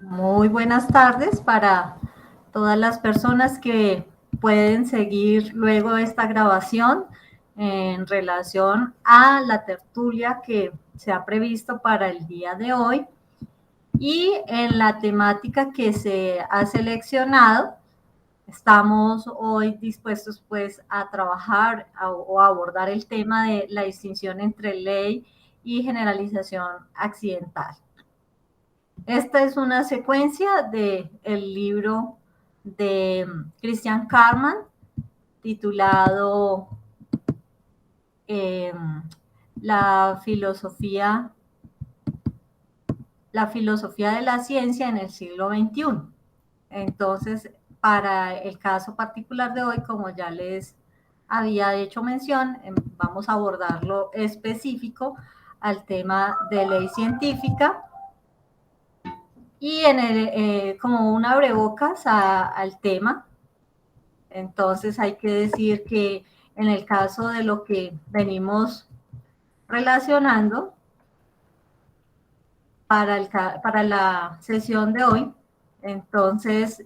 Muy buenas tardes para todas las personas que pueden seguir luego esta grabación en relación a la tertulia que se ha previsto para el día de hoy y en la temática que se ha seleccionado. Estamos hoy dispuestos pues a trabajar o a abordar el tema de la distinción entre ley y generalización accidental. Esta es una secuencia del libro de Christian Karman titulado eh, la filosofía de la ciencia en el siglo XXI. Entonces, para el caso particular de hoy, como ya les había hecho mención, vamos a abordar lo específico al tema de ley científica y como un abrebocas al tema. Entonces hay que decir que en el caso de lo que venimos relacionando para la sesión de hoy, entonces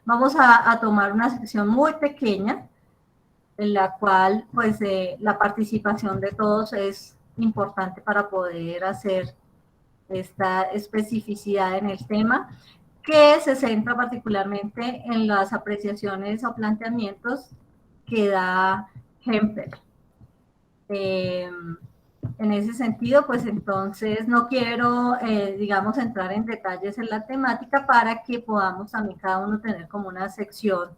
vamos a tomar una sección muy pequeña en la cual pues la participación de todos es importante para poder hacer esta especificidad en el tema, que se centra particularmente en las apreciaciones o planteamientos que da Hempel. En ese sentido, pues entonces no quiero, digamos, entrar en detalles en la temática para que podamos también cada uno tener como una sección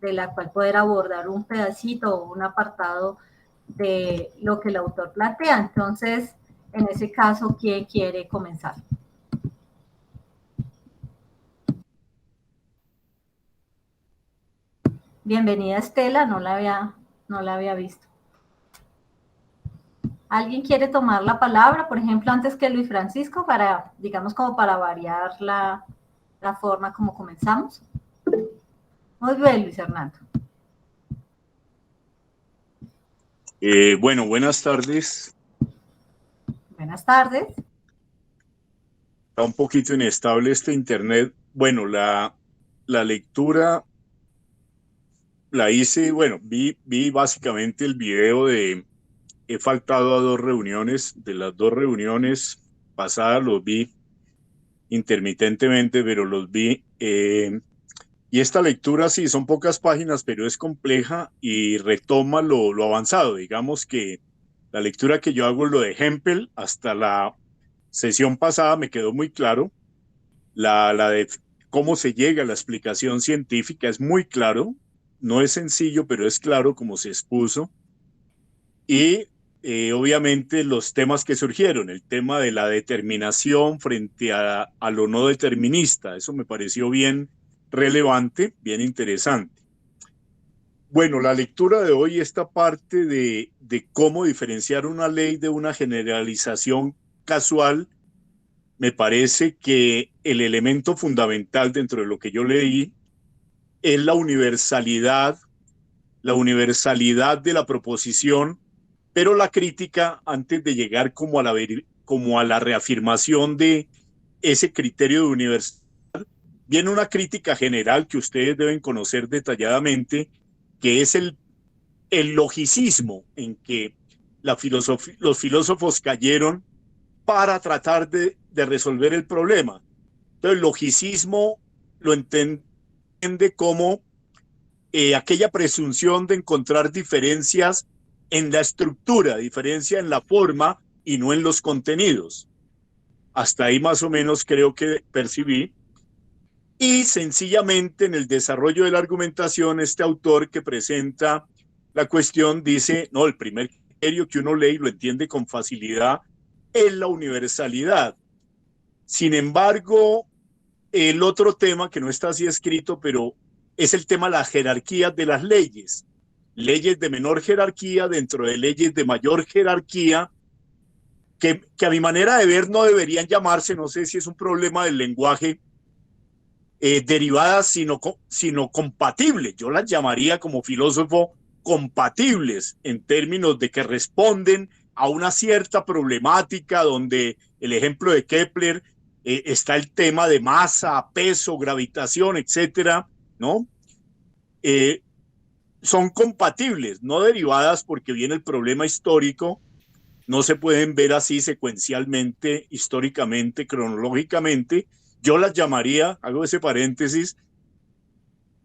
de la cual poder abordar un pedacito o un apartado de lo que el autor plantea. Entonces, en ese caso, ¿quién quiere comenzar? Bienvenida Estela, no la había visto. ¿Alguien quiere tomar la palabra, por ejemplo, antes que Luis Francisco, para, digamos, como para variar la forma como comenzamos? Muy bien, Luis Hernando. Bueno, buenas tardes. Buenas tardes. Está un poquito inestable este internet. Bueno, la lectura la hice, bueno, vi básicamente el video de he faltado a 2 reuniones. De las 2 reuniones pasadas los vi intermitentemente, pero los vi. Y esta lectura sí, son pocas páginas, pero es compleja y retoma lo avanzado. Digamos que la lectura que yo hago es lo de Hempel. Hasta la sesión pasada me quedó muy claro. La de cómo se llega a la explicación científica es muy claro. No es sencillo, pero es claro cómo se expuso. Y obviamente los temas que surgieron, el tema de la determinación frente a lo no determinista, eso me pareció bien relevante, bien interesante. Bueno, la lectura de hoy, esta parte de cómo diferenciar una ley de una generalización casual, me parece que el elemento fundamental dentro de lo que yo leí es la universalidad de la proposición, pero la crítica antes de llegar como a la reafirmación de ese criterio de universalidad, viene una crítica general que ustedes deben conocer detalladamente, que es el logicismo en que los filósofos cayeron para tratar de resolver el problema. Entonces, el logicismo lo entiende como aquella presunción de encontrar diferencias en la estructura, diferencia en la forma y no en los contenidos. Hasta ahí más o menos creo que percibí. Y sencillamente en el desarrollo de la argumentación, este autor que presenta la cuestión dice, no, el primer criterio que uno lee y lo entiende con facilidad es la universalidad. Sin embargo, el otro tema que no está así escrito, pero es el tema de las jerarquías de las leyes. Leyes de menor jerarquía dentro de leyes de mayor jerarquía, que a mi manera de ver no deberían llamarse, no sé si es un problema del lenguaje, derivadas, sino compatibles. Yo las llamaría como filósofo compatibles en términos de que responden a una cierta problemática donde el ejemplo de Kepler está el tema de masa, peso, gravitación, etcétera, ¿no? Eh, Son compatibles, no derivadas porque viene el problema histórico, no se pueden ver así secuencialmente, históricamente, cronológicamente. Yo las llamaría, hago ese paréntesis,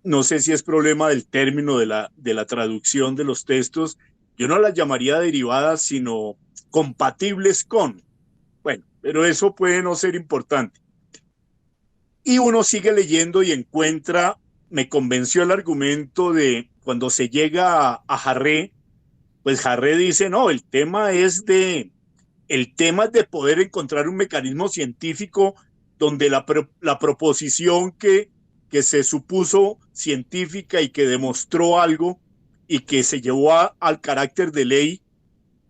no sé si es problema del término de la traducción de los textos, yo no las llamaría derivadas, sino compatibles con. Bueno, pero eso puede no ser importante. Y uno sigue leyendo y encuentra, me convenció el argumento de cuando se llega a Jarré, pues Jarré dice, no, el tema es de poder encontrar un mecanismo científico donde la proposición que se supuso científica y que demostró algo y que se llevó al carácter de ley,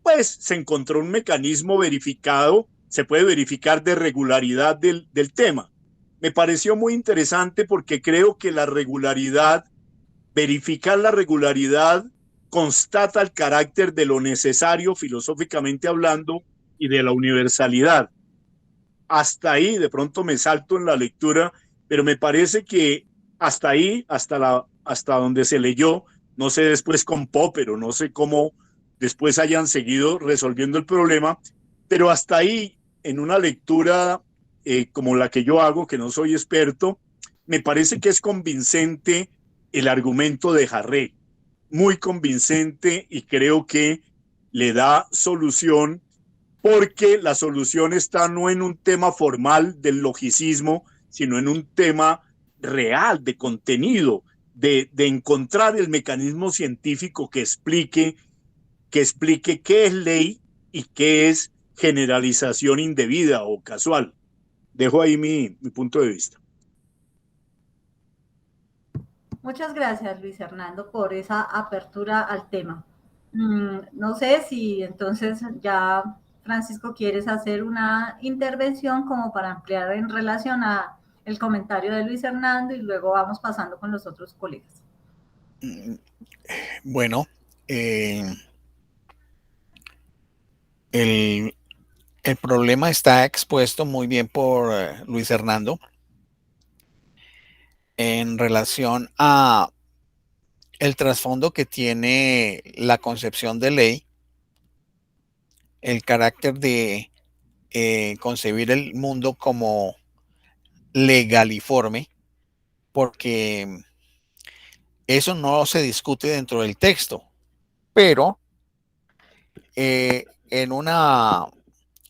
pues se encontró un mecanismo verificado, se puede verificar de regularidad del tema. Me pareció muy interesante porque creo que la regularidad, verificar la regularidad, constata el carácter de lo necesario filosóficamente hablando y de la universalidad. Hasta ahí, de pronto me salto en la lectura, pero me parece que hasta ahí, hasta donde se leyó, no sé después con Popper, no sé cómo después hayan seguido resolviendo el problema, pero hasta ahí, en una lectura como la que yo hago, que no soy experto, me parece que es convincente el argumento de Jarré, muy convincente y creo que le da solución porque la solución está no en un tema formal del logicismo, sino en un tema real, de contenido, de encontrar el mecanismo científico que explique qué es ley y qué es generalización indebida o casual. Dejo ahí mi punto de vista. Muchas gracias, Luis Hernando, por esa apertura al tema. No sé si entonces ya, Francisco, quieres hacer una intervención como para ampliar en relación a el comentario de Luis Hernando y luego vamos pasando con los otros colegas. Bueno, el, el problema está expuesto muy bien por Luis Hernando en relación a el trasfondo que tiene la concepción de ley, el carácter de concebir el mundo como legaliforme, porque eso no se discute dentro del texto, pero en una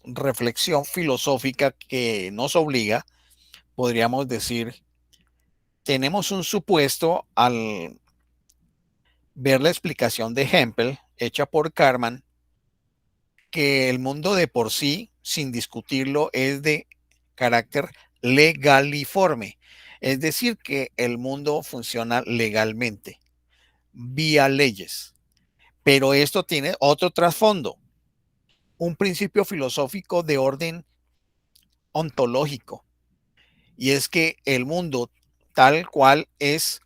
reflexión filosófica que nos obliga, podríamos decir, tenemos un supuesto al ver la explicación de Hempel hecha por Karman, que el mundo de por sí, sin discutirlo, es de carácter legaliforme, es decir, que el mundo funciona legalmente, vía leyes. Pero esto tiene otro trasfondo, un principio filosófico de orden ontológico, y es que el mundo tal cual es,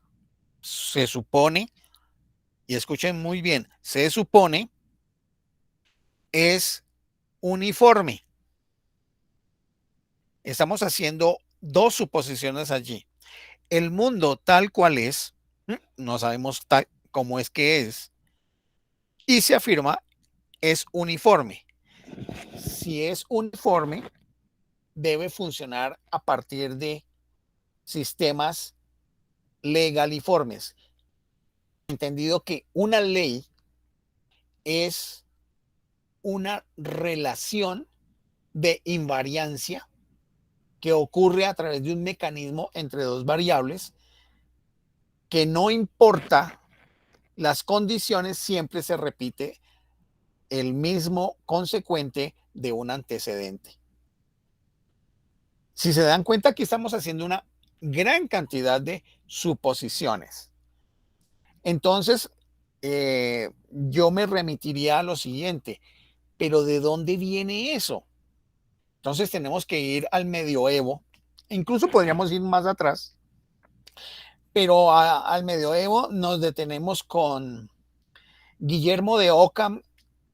se supone, y escuchen muy bien, se supone es uniforme. Estamos haciendo dos suposiciones allí. El mundo tal cual es, no sabemos cómo es que es, y se afirma es uniforme. Si es uniforme, debe funcionar a partir de sistemas legaliformes. Entendido que una ley es una relación de invariancia que ocurre a través de un mecanismo entre dos variables que no importa las condiciones, siempre se repite el mismo consecuente de un antecedente. Si se dan cuenta, aquí estamos haciendo una gran cantidad de suposiciones. Entonces, yo me remitiría a lo siguiente, pero ¿de dónde viene eso? Entonces tenemos que ir al medioevo, incluso podríamos ir más atrás, pero al medioevo nos detenemos con Guillermo de Ockham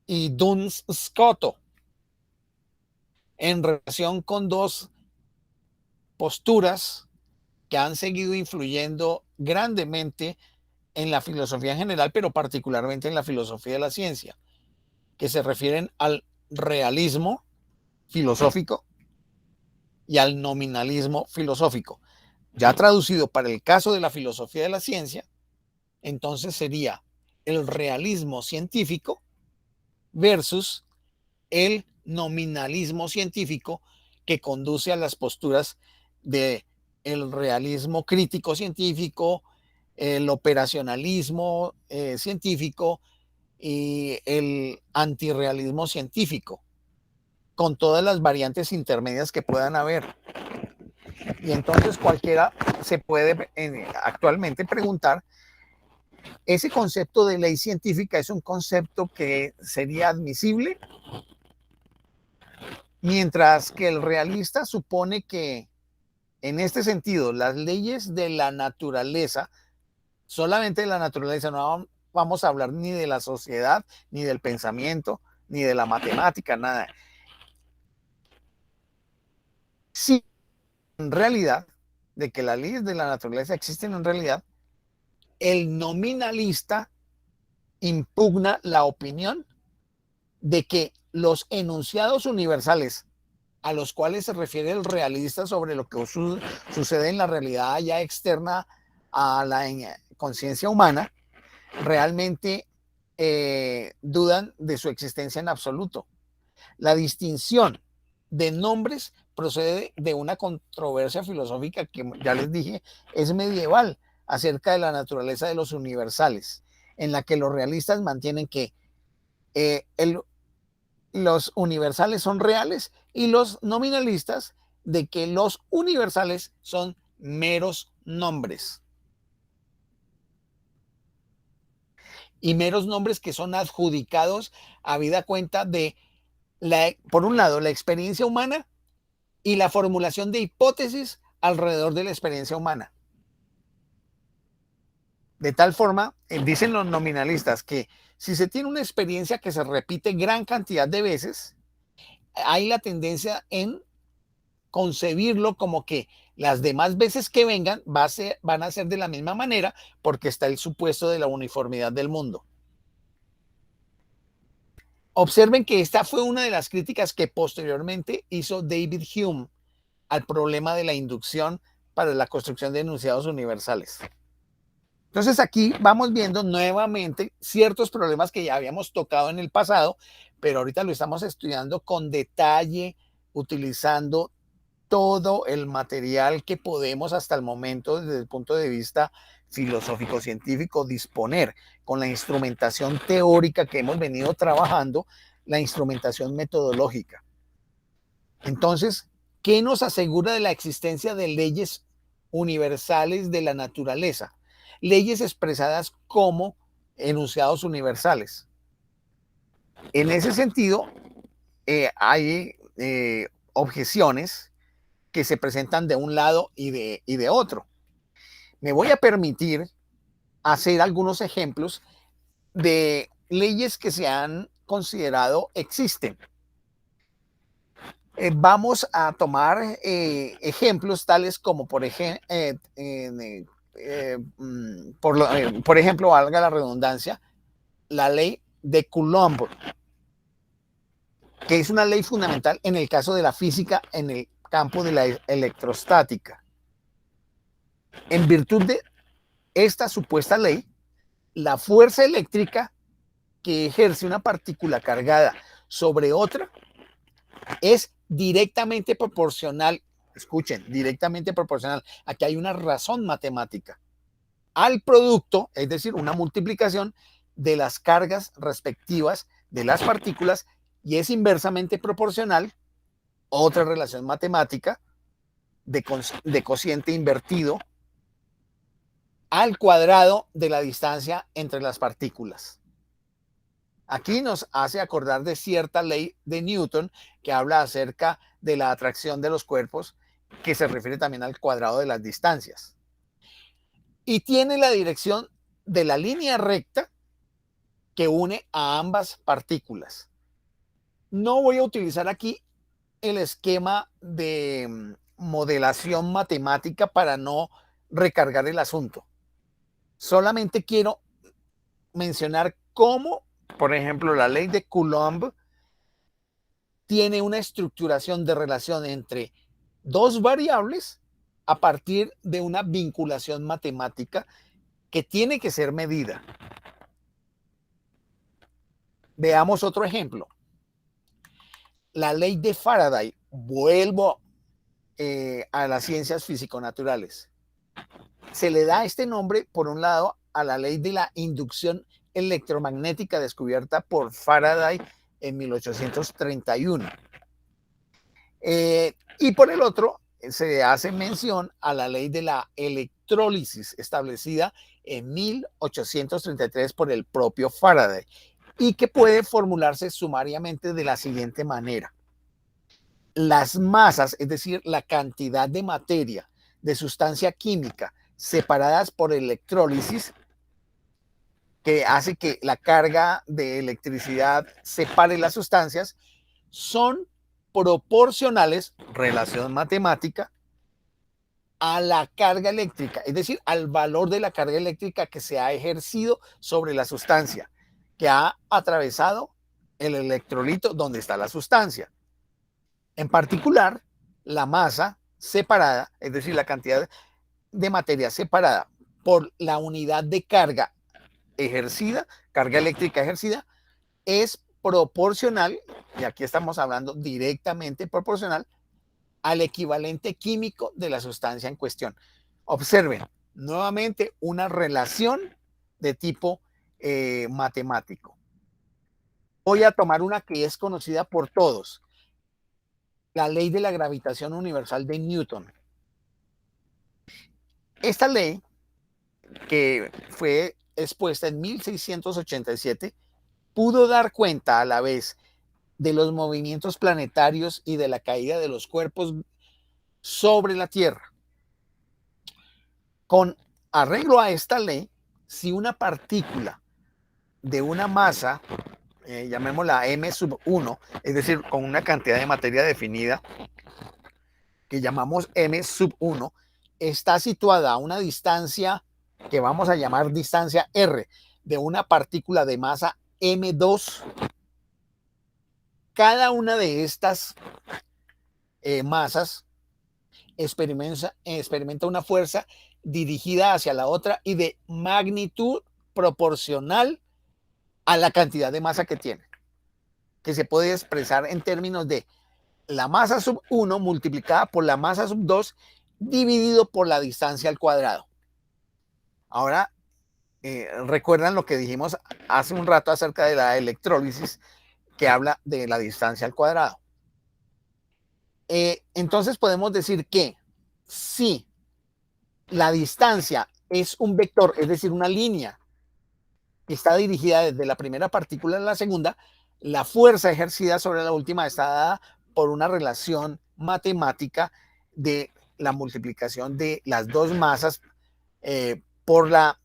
y Duns Scoto en relación con dos posturas que han seguido influyendo grandemente en la filosofía en general, pero particularmente en la filosofía de la ciencia, que se refieren al realismo filosófico y al nominalismo filosófico. Ya traducido para el caso de la filosofía de la ciencia, entonces sería el realismo científico versus el nominalismo científico, que conduce a las posturas de el realismo crítico científico, el operacionalismo científico y el antirrealismo científico, con todas las variantes intermedias que puedan haber. Y entonces cualquiera se puede actualmente preguntar, ¿ese concepto de ley científica es un concepto que sería admisible? Mientras que el realista supone que, en este sentido, las leyes de la naturaleza, solamente de la naturaleza, no vamos a hablar ni de la sociedad, ni del pensamiento, ni de la matemática, nada. Sí, en realidad, de que las leyes de la naturaleza existen en realidad, el nominalista impugna la opinión de que los enunciados universales a los cuales se refiere el realista sobre lo que sucede en la realidad ya externa a la conciencia humana, realmente dudan de su existencia en absoluto. La distinción de nombres procede de una controversia filosófica que ya les dije es medieval acerca de la naturaleza de los universales, en la que los realistas mantienen que los universales son reales y los nominalistas de que los universales son meros nombres. Y meros nombres que son adjudicados habida cuenta de, por un lado, la experiencia humana y la formulación de hipótesis alrededor de la experiencia humana. De tal forma, dicen los nominalistas que si se tiene una experiencia que se repite gran cantidad de veces, hay la tendencia en concebirlo como que las demás veces que vengan van a ser de la misma manera, porque está el supuesto de la uniformidad del mundo. Observen que esta fue una de las críticas que posteriormente hizo David Hume al problema de la inducción para la construcción de enunciados universales. Entonces aquí vamos viendo nuevamente ciertos problemas que ya habíamos tocado en el pasado, pero ahorita lo estamos estudiando con detalle, utilizando todo el material que podemos hasta el momento desde el punto de vista filosófico-científico disponer, con la instrumentación teórica que hemos venido trabajando, la instrumentación metodológica. Entonces, ¿qué nos asegura de la existencia de leyes universales de la naturaleza? Leyes expresadas como enunciados universales. En ese sentido, hay objeciones que se presentan de un lado y de otro. Me voy a permitir hacer algunos ejemplos de leyes que se han considerado existen. Vamos a tomar ejemplos tales como, por ejemplo, valga la redundancia, la ley de Coulomb, que es una ley fundamental en el caso de la física en el campo de la electrostática. En virtud de esta supuesta ley, la fuerza eléctrica que ejerce una partícula cargada sobre otra es directamente proporcional, escuchen, directamente proporcional, aquí hay una razón matemática, al producto, es decir, una multiplicación de las cargas respectivas de las partículas, y es inversamente proporcional, otra relación matemática de cociente invertido, al cuadrado de la distancia entre las partículas. Aquí nos hace acordar de cierta ley de Newton que habla acerca de la atracción de los cuerpos, que se refiere también al cuadrado de las distancias. Y tiene la dirección de la línea recta que une a ambas partículas. No voy a utilizar aquí el esquema de modelación matemática para no recargar el asunto. Solamente quiero mencionar cómo, por ejemplo, la ley de Coulomb tiene una estructuración de relación entre dos variables a partir de una vinculación matemática que tiene que ser medida. Veamos otro ejemplo. La ley de Faraday. Vuelvo a las ciencias físico-naturales. Se le da este nombre, por un lado, a la ley de la inducción electromagnética descubierta por Faraday en 1831. Y por el otro, se hace mención a la ley de la electrólisis establecida en 1833 por el propio Faraday y que puede formularse sumariamente de la siguiente manera. Las masas, es decir, la cantidad de materia, de sustancia química separadas por electrólisis, que hace que la carga de electricidad separe las sustancias, son proporcionales, relación matemática, a la carga eléctrica, es decir, al valor de la carga eléctrica que se ha ejercido sobre la sustancia, que ha atravesado el electrolito donde está la sustancia. En particular, la masa separada, es decir, la cantidad de materia separada por la unidad de carga ejercida, carga eléctrica ejercida, es proporcional, y aquí estamos hablando directamente proporcional, al equivalente químico de la sustancia en cuestión. Observen nuevamente una relación de tipo matemático. Voy a tomar una que es conocida por todos, la ley de la gravitación universal de Newton. Esta ley, que fue expuesta en 1687, pudo dar cuenta a la vez de los movimientos planetarios y de la caída de los cuerpos sobre la Tierra. Con arreglo a esta ley, si una partícula de una masa, llamémosla m sub 1, es decir, con una cantidad de materia definida, que llamamos m sub 1, está situada a una distancia que vamos a llamar distancia r, de una partícula de masa m2, cada una de estas masas experimenta una fuerza dirigida hacia la otra y de magnitud proporcional a la cantidad de masa que tiene, que se puede expresar en términos de la masa sub 1 multiplicada por la masa sub 2 dividido por la distancia al cuadrado. Ahora, recuerdan lo que dijimos hace un rato acerca de la electrólisis, que habla de la distancia al cuadrado. Entonces podemos decir que si la distancia es un vector, es decir, una línea que está dirigida desde la primera partícula a la segunda, la fuerza ejercida sobre la última está dada por una relación matemática de la multiplicación de las dos masas por la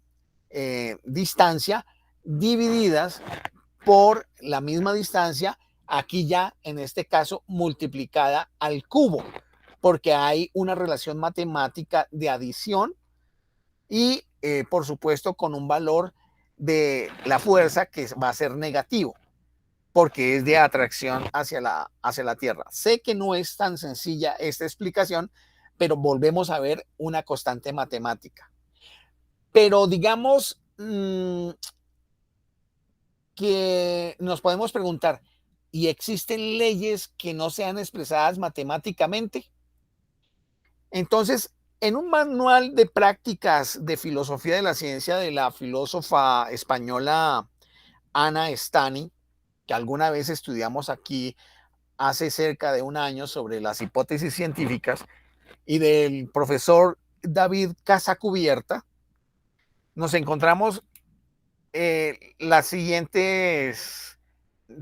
distancia divididas por la misma distancia, aquí ya en este caso multiplicada al cubo, porque hay una relación matemática de adición y por supuesto con un valor de la fuerza que va a ser negativo, porque es de atracción hacia la Tierra. Sé que no es tan sencilla esta explicación, pero volvemos a ver una constante matemática. Pero digamos que nos podemos preguntar, ¿y existen leyes que no sean expresadas matemáticamente? Entonces, en un manual de prácticas de filosofía de la ciencia de la filósofa española Ana Stani, que alguna vez estudiamos aquí hace cerca de un año sobre las hipótesis científicas, y del profesor David Casacubierta, nos encontramos las siguientes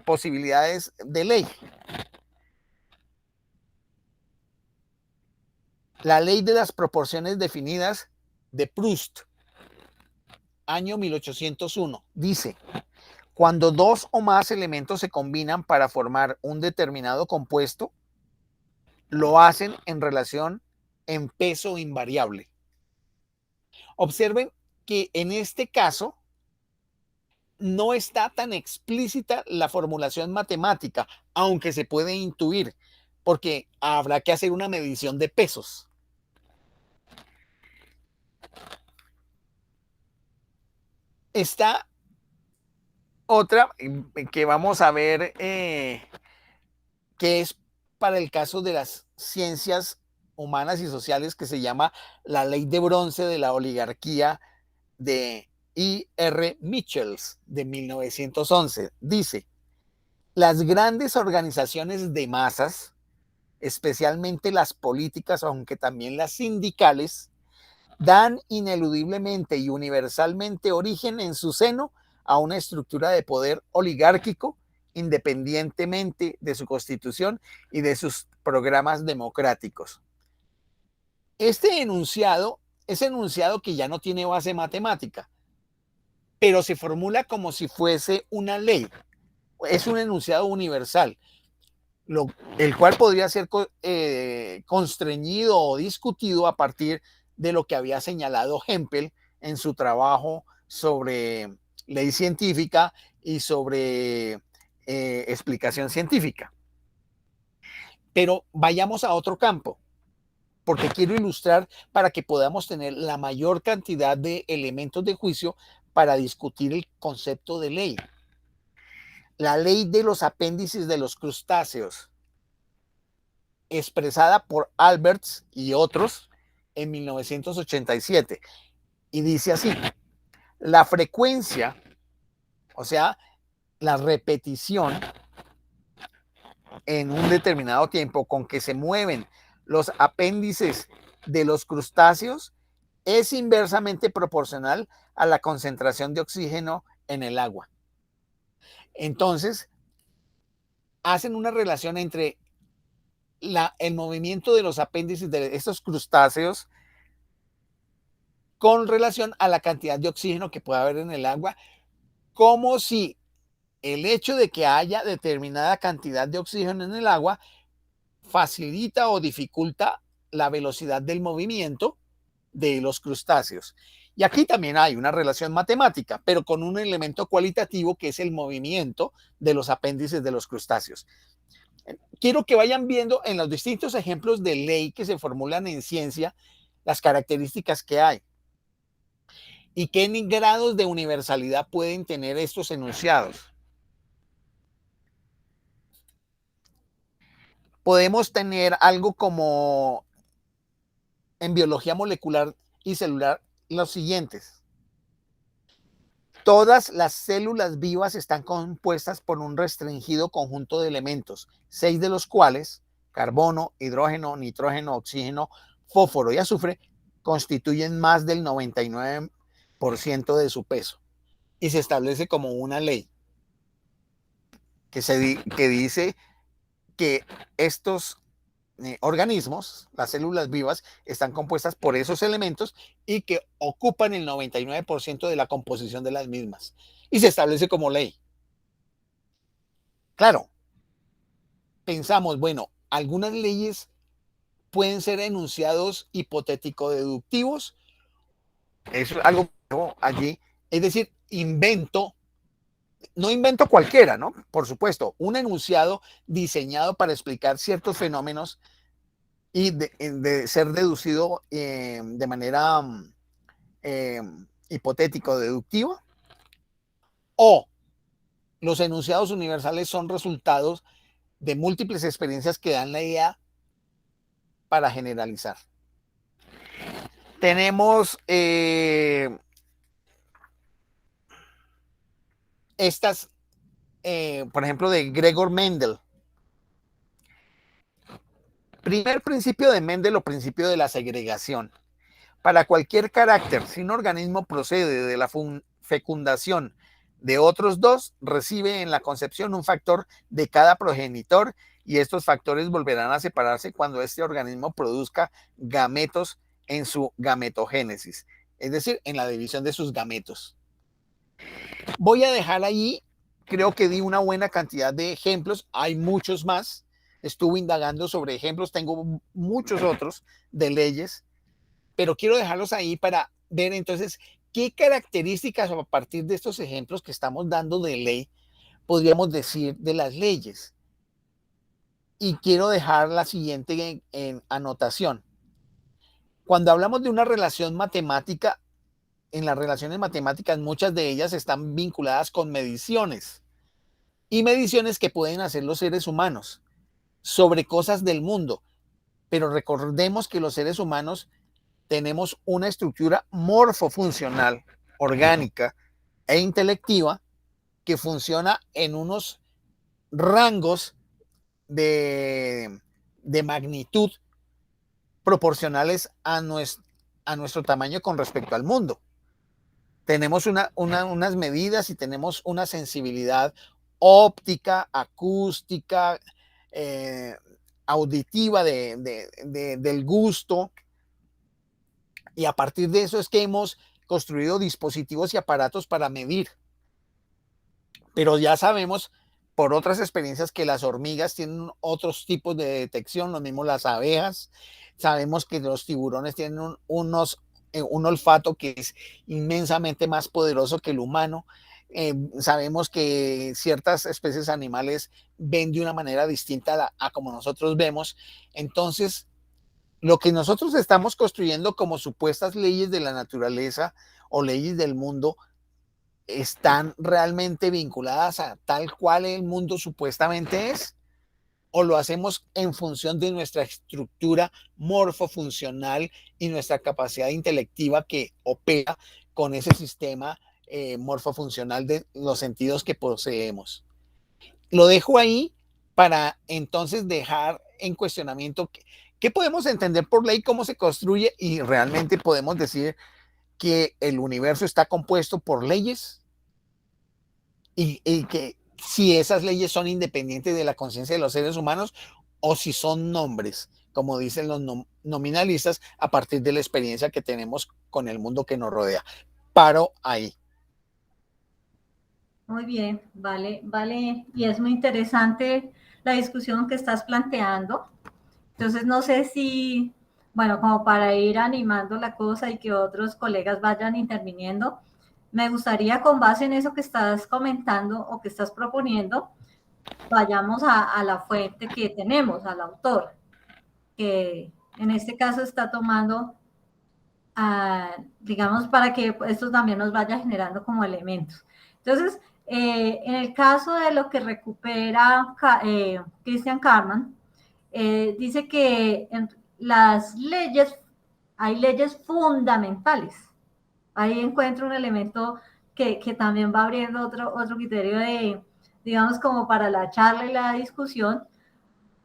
posibilidades de ley. La ley de las proporciones definidas de Proust, año 1801, dice: cuando dos o más elementos se combinan para formar un determinado compuesto, lo hacen en relación en peso invariable. Observen que en este caso no está tan explícita la formulación matemática, aunque se puede intuir, porque habrá que hacer una medición de pesos. Está otra que vamos a ver, que es para el caso de las ciencias humanas y sociales, que se llama la ley de bronce de la oligarquía de I.R. Michels de 1911. Dice: las grandes organizaciones de masas, especialmente las políticas, aunque también las sindicales, dan ineludiblemente y universalmente origen en su seno a una estructura de poder oligárquico, independientemente de su constitución y de sus programas democráticos. Este enunciado es enunciado que ya no tiene base matemática, pero se formula como si fuese una ley. Es un enunciado universal, el cual podría ser constreñido o discutido a partir de lo que había señalado Hempel en su trabajo sobre ley científica y sobre explicación científica. Pero vayamos a otro campo, porque quiero ilustrar para que podamos tener la mayor cantidad de elementos de juicio para discutir el concepto de ley. La ley de los apéndices de los crustáceos, expresada por Alberts y otros en 1987. Y dice así: la frecuencia, o sea, la repetición en un determinado tiempo con que se mueven los apéndices de los crustáceos es inversamente proporcional a la concentración de oxígeno en el agua. Entonces, hacen una relación entre el movimiento de los apéndices de estos crustáceos con relación a la cantidad de oxígeno que puede haber en el agua, como si el hecho de que haya determinada cantidad de oxígeno en el agua facilita o dificulta la velocidad del movimiento de los crustáceos. Y aquí también hay una relación matemática, pero con un elemento cualitativo que es el movimiento de los apéndices de los crustáceos. Quiero que vayan viendo en los distintos ejemplos de ley que se formulan en ciencia las características que hay y qué grados de universalidad pueden tener estos enunciados. Podemos tener algo como en biología molecular y celular los siguientes: todas las células vivas están compuestas por un restringido conjunto de elementos, 6 de los cuales, carbono, hidrógeno, nitrógeno, oxígeno, fósforo y azufre, constituyen más del 99% de su peso. Y se establece como una ley que dice que estos organismos, las células vivas, están compuestas por esos elementos y que ocupan el 99% de la composición de las mismas. Y se establece como ley. Claro, pensamos, bueno, algunas leyes pueden ser enunciados hipotético-deductivos. Eso es algo que allí. Es decir, no invento cualquiera, ¿no? Por supuesto, un enunciado diseñado para explicar ciertos fenómenos y de ser deducido de manera hipotético-deductiva, o los enunciados universales son resultados de múltiples experiencias que dan la idea para generalizar. Tenemos estas, por ejemplo, de Gregor Mendel. Primer principio de Mendel o principio de la segregación. Para cualquier carácter, si un organismo procede de la fecundación de otros dos, recibe en la concepción un factor de cada progenitor y estos factores volverán a separarse cuando este organismo produzca gametos en su gametogénesis, es decir, en la división de sus gametos. Voy a dejar ahí, creo que di una buena cantidad de ejemplos, hay muchos más, estuve indagando sobre ejemplos, tengo muchos otros de leyes, pero quiero dejarlos ahí para ver entonces qué características a partir de estos ejemplos que estamos dando de ley podríamos decir de las leyes. Y quiero dejar la siguiente en anotación. Cuando hablamos de una relación matemática, en las relaciones matemáticas muchas de ellas están vinculadas con mediciones y mediciones que pueden hacer los seres humanos sobre cosas del mundo. Pero recordemos que los seres humanos tenemos una estructura morfofuncional, orgánica e intelectiva que funciona en unos rangos de magnitud proporcionales a nuestro tamaño con respecto al mundo. Tenemos unas medidas y tenemos una sensibilidad óptica, acústica, auditiva del gusto, y a partir de eso es que hemos construido dispositivos y aparatos para medir. Pero ya sabemos por otras experiencias que las hormigas tienen otros tipos de detección, lo mismo las abejas. Sabemos que los tiburones tienen un olfato que es inmensamente más poderoso que el humano. Sabemos que ciertas especies animales ven de una manera distinta a como nosotros vemos. Entonces, lo que nosotros estamos construyendo como supuestas leyes de la naturaleza o leyes del mundo están realmente vinculadas a tal cual el mundo supuestamente es, o lo hacemos en función de nuestra estructura morfofuncional y nuestra capacidad intelectiva que opera con ese sistema morfofuncional de los sentidos que poseemos. Lo dejo ahí para entonces dejar en cuestionamiento qué podemos entender por ley, cómo se construye, y realmente podemos decir que el universo está compuesto por leyes y que si esas leyes son independientes de la conciencia de los seres humanos o si son nombres, como dicen los nominalistas, a partir de la experiencia que tenemos con el mundo que nos rodea. Paro ahí. Muy bien, vale, vale. Y es muy interesante la discusión que estás planteando. Entonces, no sé si, bueno, como para ir animando la cosa y que otros colegas vayan interviniendo, me gustaría, con base en eso que estás comentando o que estás proponiendo, vayamos a la fuente que tenemos, al autor, que en este caso está tomando, digamos, para que esto también nos vaya generando como elementos. Entonces, en el caso de lo que recupera Christian Carman, dice que en las leyes, hay leyes fundamentales. Ahí encuentro un elemento que también va abriendo otro criterio de, digamos, como para la charla y la discusión,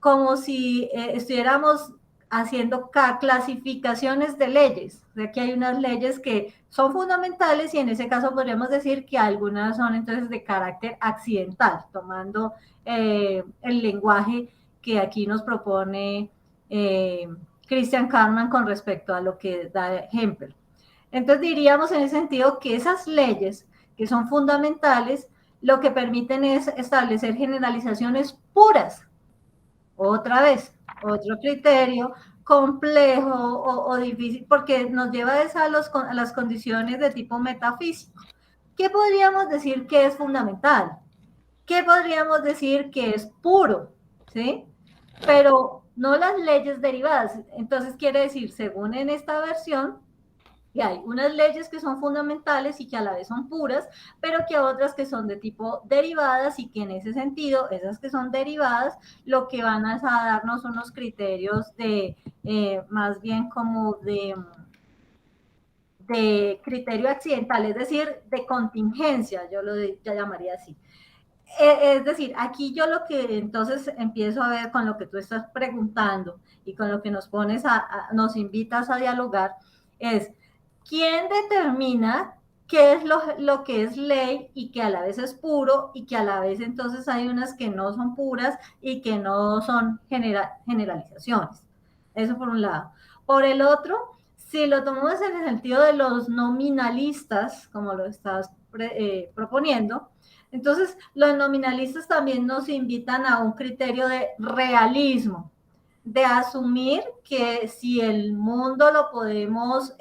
como si estuviéramos haciendo clasificaciones de leyes. O sea, que hay unas leyes que son fundamentales y en ese caso podríamos decir que algunas son entonces de carácter accidental, tomando el lenguaje que aquí nos propone Christian Carman con respecto a lo que da ejemplo. Entonces diríamos en ese sentido que esas leyes que son fundamentales lo que permiten es establecer generalizaciones puras. Otra vez, otro criterio complejo o difícil, porque nos lleva a las condiciones de tipo metafísico. ¿Qué podríamos decir que es fundamental? ¿Qué podríamos decir que es puro? ¿Sí? Pero no las leyes derivadas. Entonces quiere decir, según en esta versión, que hay unas leyes que son fundamentales y que a la vez son puras, pero que otras que son de tipo derivadas y que en ese sentido, esas que son derivadas, lo que van a darnos unos criterios de más bien como de criterio accidental, es decir, de contingencia, yo lo llamaría así. Es decir, aquí yo lo que entonces empiezo a ver con lo que tú estás preguntando y con lo que nos pones nos invitas a dialogar es quién determina qué es lo que es ley y que a la vez es puro y que a la vez entonces hay unas que no son puras y que no son generalizaciones. Eso por un lado. Por el otro, si lo tomamos en el sentido de los nominalistas, como lo estás proponiendo, entonces los nominalistas también nos invitan a un criterio de realismo, de asumir que si el mundo lo podemos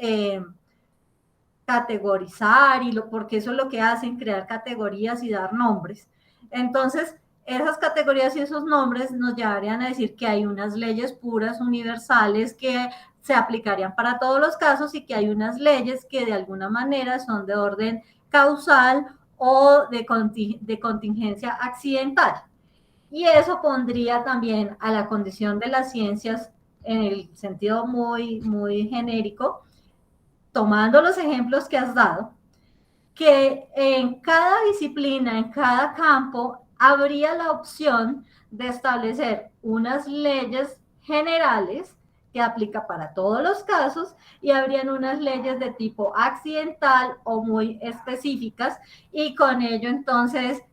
categorizar, porque eso es lo que hacen, crear categorías y dar nombres. Entonces, esas categorías y esos nombres nos llevarían a decir que hay unas leyes puras, universales, que se aplicarían para todos los casos y que hay unas leyes que de alguna manera son de orden causal o de contingencia accidental. Y eso pondría también a la condición de las ciencias en el sentido muy, muy genérico, tomando los ejemplos que has dado, que en cada disciplina, en cada campo, habría la opción de establecer unas leyes generales que aplica para todos los casos y habrían unas leyes de tipo accidental o muy específicas y con ello entonces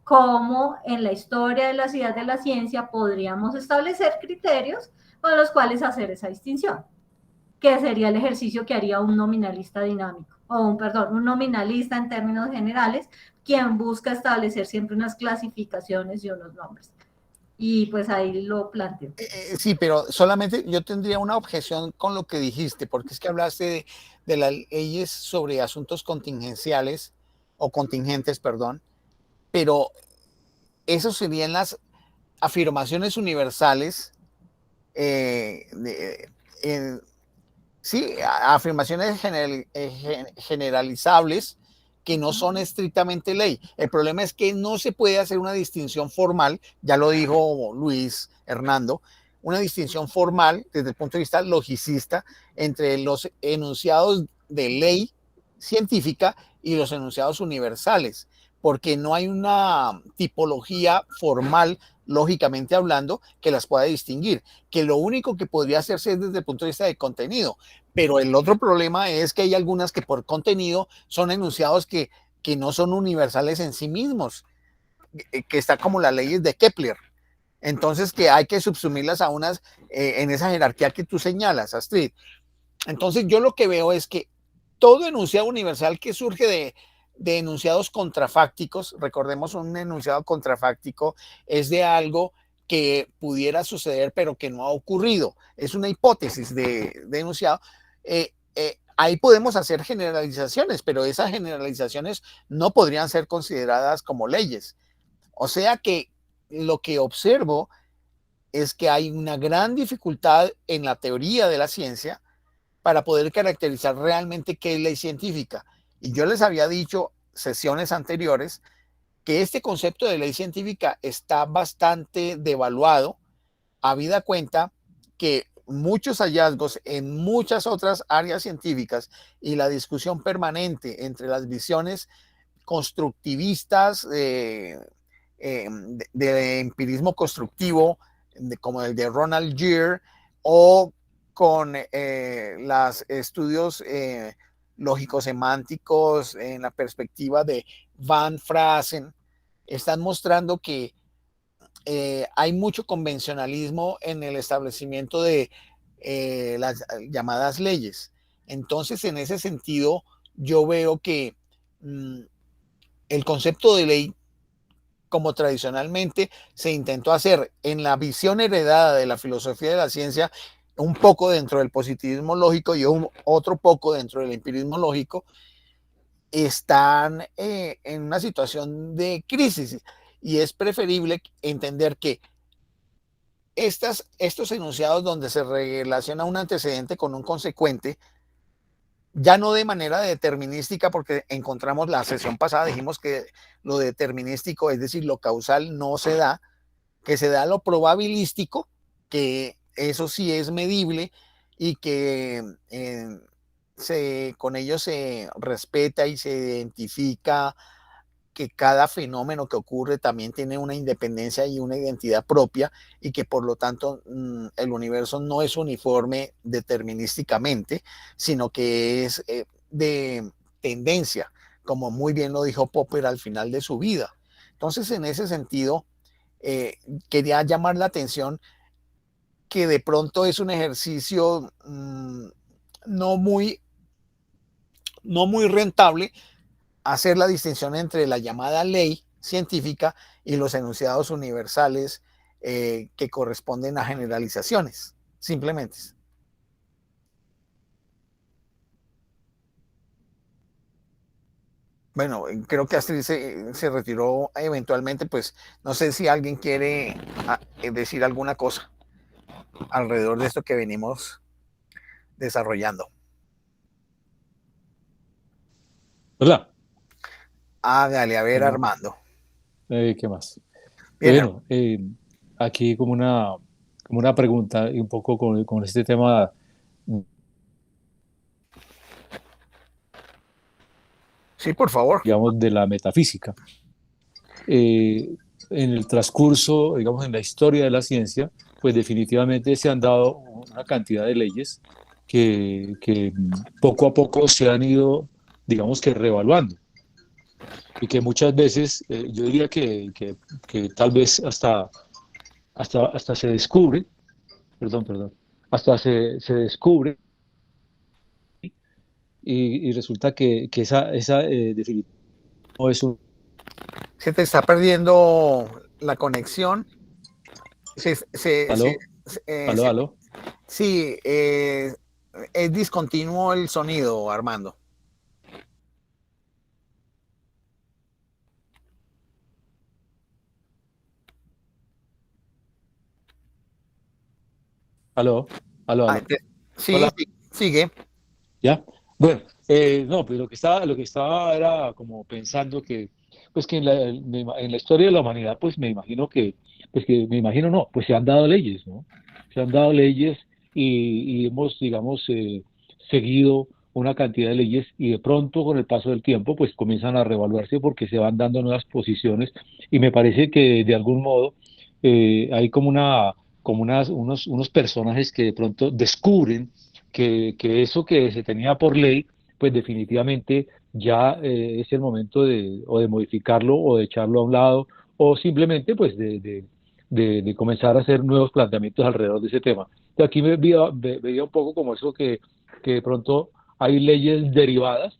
como en la historia de la ciudad de la ciencia podríamos establecer criterios con los cuales hacer esa distinción, que sería el ejercicio que haría un nominalista dinámico, un nominalista en términos generales, quien busca establecer siempre unas clasificaciones y unos nombres. Y pues ahí lo planteo. Sí, pero solamente yo tendría una objeción con lo que dijiste, porque es que hablaste de las leyes sobre asuntos contingenciales o contingentes, perdón, pero eso serían las afirmaciones universales, sí, afirmaciones generalizables que no son estrictamente ley. El problema es que no se puede hacer una distinción formal, ya lo dijo Luis Hernando, una distinción formal desde el punto de vista logicista entre los enunciados de ley científica y los enunciados universales, porque no hay una tipología formal, lógicamente hablando, que las pueda distinguir, que lo único que podría hacerse es desde el punto de vista de contenido, pero el otro problema es que hay algunas que por contenido son enunciados que no son universales en sí mismos, que está como las leyes de Kepler. Entonces, que hay que subsumirlas a unas en esa jerarquía que tú señalas, Astrid. Entonces, yo lo que veo es que todo enunciado universal que surge de enunciados contrafácticos, recordemos, un enunciado contrafáctico es de algo que pudiera suceder pero que no ha ocurrido, es una hipótesis de enunciado. Ahí podemos hacer generalizaciones, pero esas generalizaciones no podrían ser consideradas como leyes. O sea que lo que observo es que hay una gran dificultad en la teoría de la ciencia para poder caracterizar realmente qué es ley científica. Y yo les había dicho sesiones anteriores que este concepto de ley científica está bastante devaluado, habida cuenta que muchos hallazgos en muchas otras áreas científicas y la discusión permanente entre las visiones constructivistas de empirismo constructivo, como el de Ronald Gere, o con los estudios lógico-semánticos en la perspectiva de Van Fraassen, están mostrando que hay mucho convencionalismo en el establecimiento de las llamadas leyes. Entonces, en ese sentido, yo veo que el concepto de ley, como tradicionalmente se intentó hacer en la visión heredada de la filosofía de la ciencia, un poco dentro del positivismo lógico y otro poco dentro del empirismo lógico, están en una situación de crisis, y es preferible entender que estos enunciados donde se relaciona un antecedente con un consecuente, ya no de manera determinística, porque encontramos la sesión pasada, dijimos que lo determinístico, es decir, lo causal, no se da, que se da lo probabilístico, que eso sí es medible y que con ello se respeta y se identifica que cada fenómeno que ocurre también tiene una independencia y una identidad propia, y que por lo tanto el universo no es uniforme determinísticamente, sino que es de tendencia, como muy bien lo dijo Popper al final de su vida. Entonces, en ese sentido, quería llamar la atención que de pronto es un ejercicio no muy rentable hacer la distinción entre la llamada ley científica y los enunciados universales que corresponden a generalizaciones, simplemente. Bueno, creo que Astrid se retiró eventualmente, pues no sé si alguien quiere decir alguna cosa alrededor de esto que venimos desarrollando. ¿Verdad? Hágale, a ver, Bueno, Armando. ¿qué más? Bien, Bueno, aquí como una pregunta y un poco con este tema, sí, por favor. digamos, de la metafísica. En el transcurso, digamos, en la historia de la ciencia, pues definitivamente se han dado una cantidad de leyes que poco a poco se han ido, digamos que reevaluando y que muchas veces yo diría que tal vez hasta se descubre, perdón, hasta se descubre y resulta que esa definición no es un... Se te está perdiendo la conexión. Se, se, se, ¿Aló? ¿Aló? ¿Aló? sí, es discontinuo el sonido, Armando. ¿Aló? ¿Aló? ¿Aló? Sí, Hola. sigue. ¿Ya? Bueno, no, pues lo que estaba era como pensando que, pues que en la historia de la humanidad, pues me imagino me imagino no, pues se han dado leyes, ¿no? Se han dado leyes y hemos, digamos, seguido una cantidad de leyes y de pronto con el paso del tiempo, pues comienzan a reevaluarse porque se van dando nuevas posiciones y me parece que de algún modo hay unos personajes que de pronto descubren que eso que se tenía por ley, pues definitivamente ya es el momento o de modificarlo o de echarlo a un lado o simplemente pues de comenzar a hacer nuevos planteamientos alrededor de ese tema. Y aquí veía un poco como eso que de pronto hay leyes derivadas,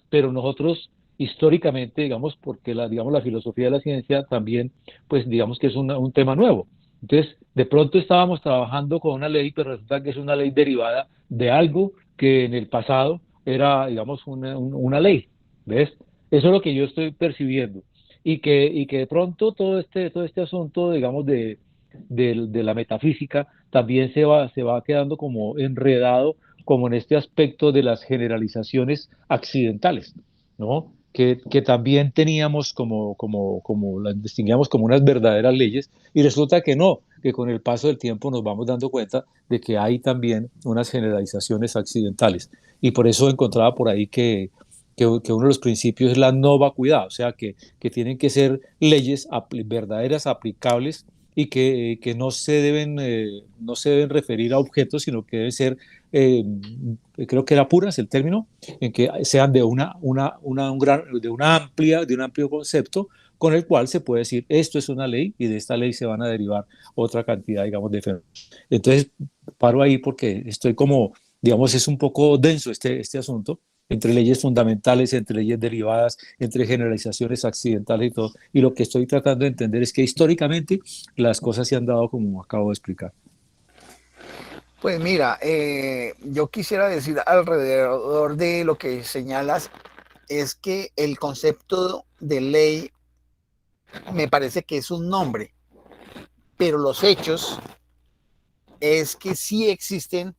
pero nosotros históricamente, digamos, porque digamos, la filosofía de la ciencia también, pues digamos que es un tema nuevo. Entonces, de pronto estábamos trabajando con una ley, pero resulta que es una ley derivada de algo que en el pasado era, digamos, una ley. ¿Ves? Eso es lo que yo estoy percibiendo. Y que de pronto todo este asunto, digamos, de la metafísica también se va quedando como enredado como en este aspecto de las generalizaciones accidentales, ¿no? Que también teníamos como las distinguíamos como unas verdaderas leyes, y resulta que no, que con el paso del tiempo nos vamos dando cuenta de que hay también unas generalizaciones accidentales. Y por eso encontraba por ahí que uno de los principios es la no vacuidad, o sea, que tienen que ser leyes verdaderas, aplicables, y que no se deben referir a objetos, sino que deben ser, creo que era puras el término, en que sean de de un amplio concepto con el cual se puede decir esto es una ley y de esta ley se van a derivar otra cantidad, digamos, de fenómenos. Entonces, paro ahí porque estoy como, digamos, es un poco denso este asunto, entre leyes fundamentales, entre leyes derivadas, entre generalizaciones accidentales y todo. Y lo que estoy tratando de entender es que históricamente las cosas se han dado como acabo de explicar. Pues mira, yo quisiera decir alrededor de lo que señalas, es que el concepto de ley me parece que es un nombre, pero los hechos es que sí existen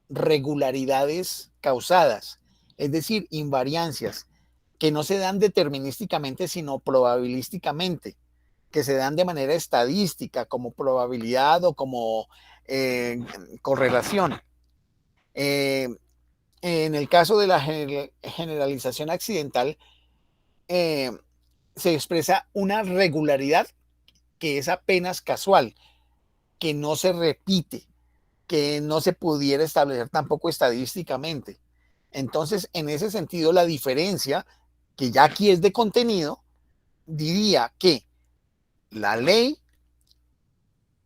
regularidades causadas, es decir, invariancias que no se dan determinísticamente, sino probabilísticamente, que se dan de manera estadística, como probabilidad o como correlación. En el caso de la generalización accidental, se expresa una regularidad que es apenas casual, que no se repite, que no se pudiera establecer tampoco estadísticamente. Entonces, en ese sentido, la diferencia, que ya aquí es de contenido, diría que la ley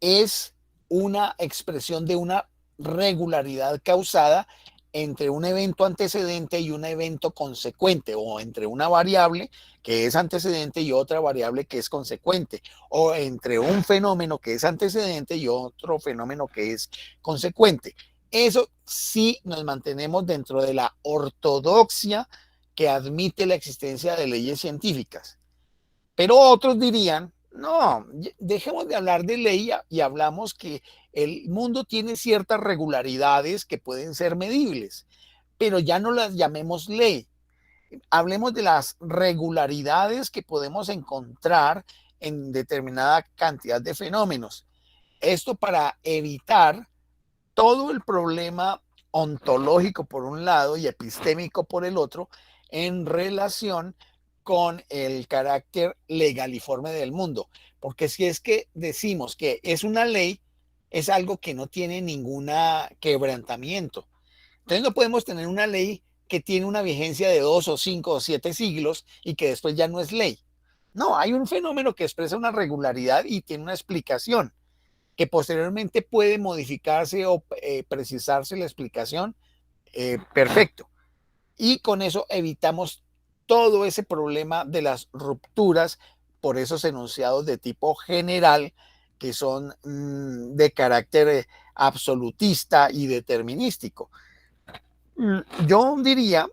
es una expresión de una regularidad causada entre un evento antecedente y un evento consecuente, o entre una variable que es antecedente y otra variable que es consecuente, o entre un fenómeno que es antecedente y otro fenómeno que es consecuente. Eso sí nos mantenemos dentro de la ortodoxia que admite la existencia de leyes científicas. Pero otros dirían, no, dejemos de hablar de ley y hablamos que el mundo tiene ciertas regularidades que pueden ser medibles, pero ya no las llamemos ley. Hablemos de las regularidades que podemos encontrar en determinada cantidad de fenómenos. Esto para evitar todo el problema ontológico por un lado y epistémico por el otro en relación con el carácter legaliforme del mundo. Porque si es que decimos que es una ley, es algo que no tiene ningún quebrantamiento. Entonces no podemos tener una ley que tiene una vigencia de 2 o 5 o 7 siglos y que después ya no es ley. No, hay un fenómeno que expresa una regularidad y tiene una explicación, que posteriormente puede modificarse o precisarse la explicación, perfecto. Y con eso evitamos todo ese problema de las rupturas por esos enunciados de tipo general que son de carácter absolutista y determinístico. Yo diría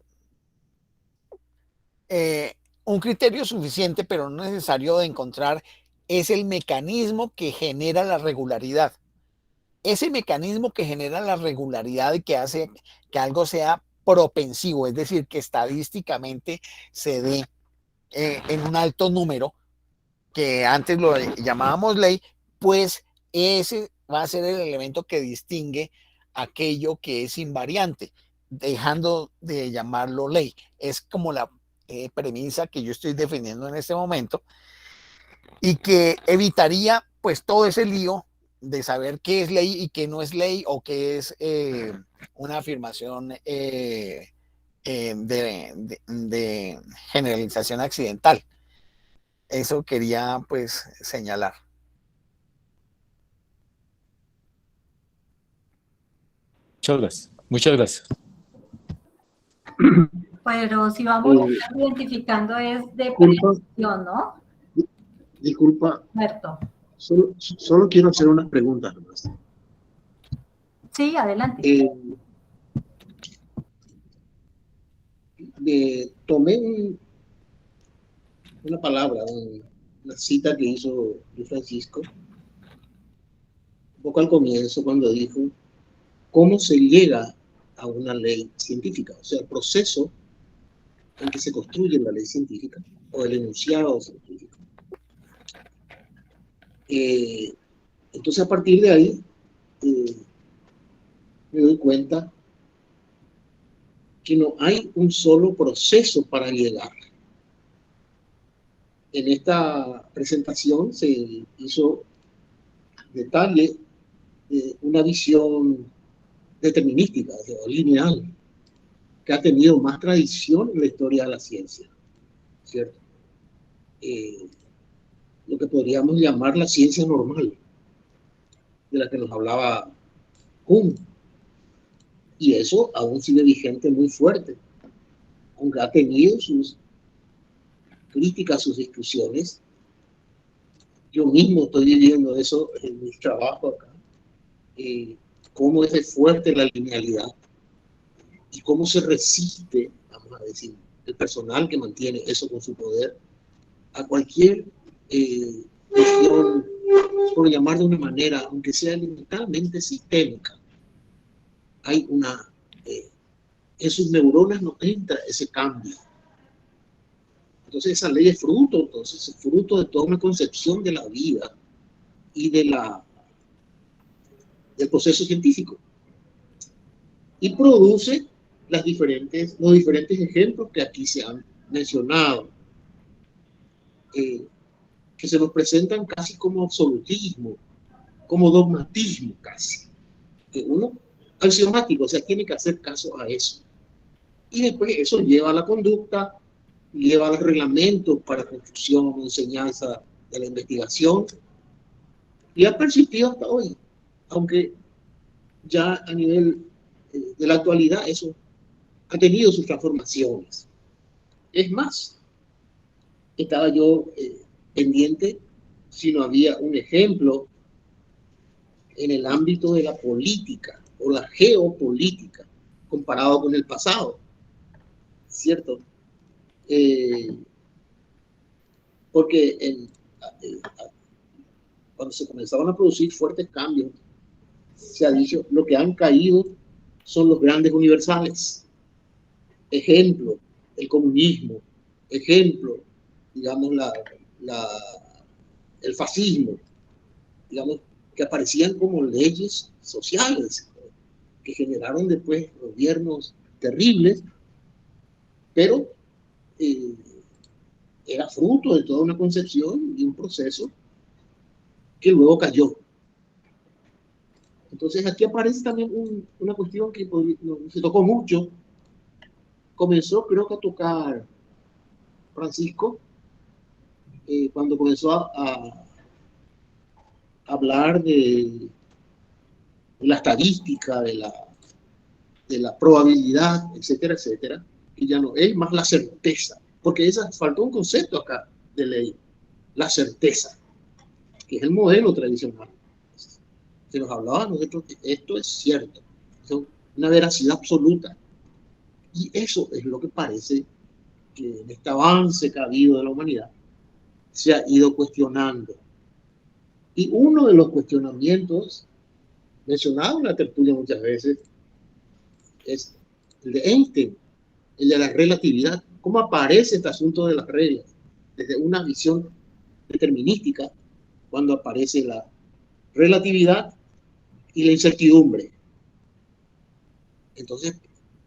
un criterio suficiente, pero no necesario de encontrar, es el mecanismo que genera la regularidad. Ese mecanismo que genera la regularidad y que hace que algo sea propensivo, es decir, que estadísticamente se dé en un alto número, que antes lo llamábamos ley, pues ese va a ser el elemento que distingue aquello que es invariante, dejando de llamarlo ley. Es como la premisa que yo estoy defendiendo en este momento y que evitaría pues todo ese lío de saber qué es ley y qué no es ley, o qué es una afirmación de generalización accidental. Eso quería pues señalar. Muchas gracias. Muchas gracias. Pero si vamos identificando es de prevención, ¿no? Disculpa, Humberto. solo quiero hacer unas preguntas. Sí, adelante. Tomé una palabra, una cita que hizo Francisco, un poco al comienzo, cuando dijo cómo se llega a una ley científica, o sea, el proceso en que se construye la ley científica o el enunciado científico. Entonces, a partir de ahí, me doy cuenta que no hay un solo proceso para llegar. En esta presentación se hizo detalle de una visión determinística, o lineal, que ha tenido más tradición en la historia de la ciencia, ¿cierto? Lo que podríamos llamar la ciencia normal, de la que nos hablaba Kuhn. Y eso aún sigue vigente muy fuerte, aunque ha tenido sus críticas, sus discusiones. Yo mismo estoy viviendo eso en mi trabajo acá, cómo es fuerte la linealidad y cómo se resiste, vamos a decir, el personal que mantiene eso con su poder, a cualquier cuestión, por llamar de una manera, aunque sea limitadamente sistémica. Hay una, en sus neuronas no entra ese cambio. Entonces esa ley es fruto de toda una concepción de la vida y del proceso científico. Y produce los diferentes ejemplos que aquí se han mencionado, que se nos presentan casi como absolutismo, como dogmatismo casi. Que uno axiomático, o sea, tiene que hacer caso a eso. Y después eso lleva a la conducta, lleva a los reglamentos para construcción, enseñanza de la investigación, y ha persistido hasta hoy, aunque ya a nivel de la actualidad eso ha tenido sus transformaciones. Es más, estaba yo pendiente si no había un ejemplo en el ámbito de la política o la geopolítica comparado con el pasado, ¿cierto? Porque cuando se comenzaron a producir fuertes cambios, se ha dicho, lo que han caído son los grandes universales. Ejemplo, el comunismo. Ejemplo, digamos, el fascismo. Digamos, que aparecían como leyes sociales, que generaron después gobiernos terribles, pero era fruto de toda una concepción y un proceso que luego cayó. Entonces aquí aparece también una cuestión que se tocó mucho. Comenzó, creo que a tocar Francisco, cuando comenzó a hablar de la estadística, de la probabilidad, etcétera, etcétera, que ya no es más la certeza, porque faltó un concepto acá de ley, la certeza, que es el modelo tradicional. Se nos hablaba a nosotros que esto es cierto, es una veracidad absoluta, y eso es lo que parece que en este avance que ha habido de la humanidad se ha ido cuestionando. Y uno de los cuestionamientos mencionado en la tertulia muchas veces es el de Einstein, el de la relatividad. ¿Cómo aparece este asunto de las reglas? Desde una visión determinística, cuando aparece la relatividad y la incertidumbre. Entonces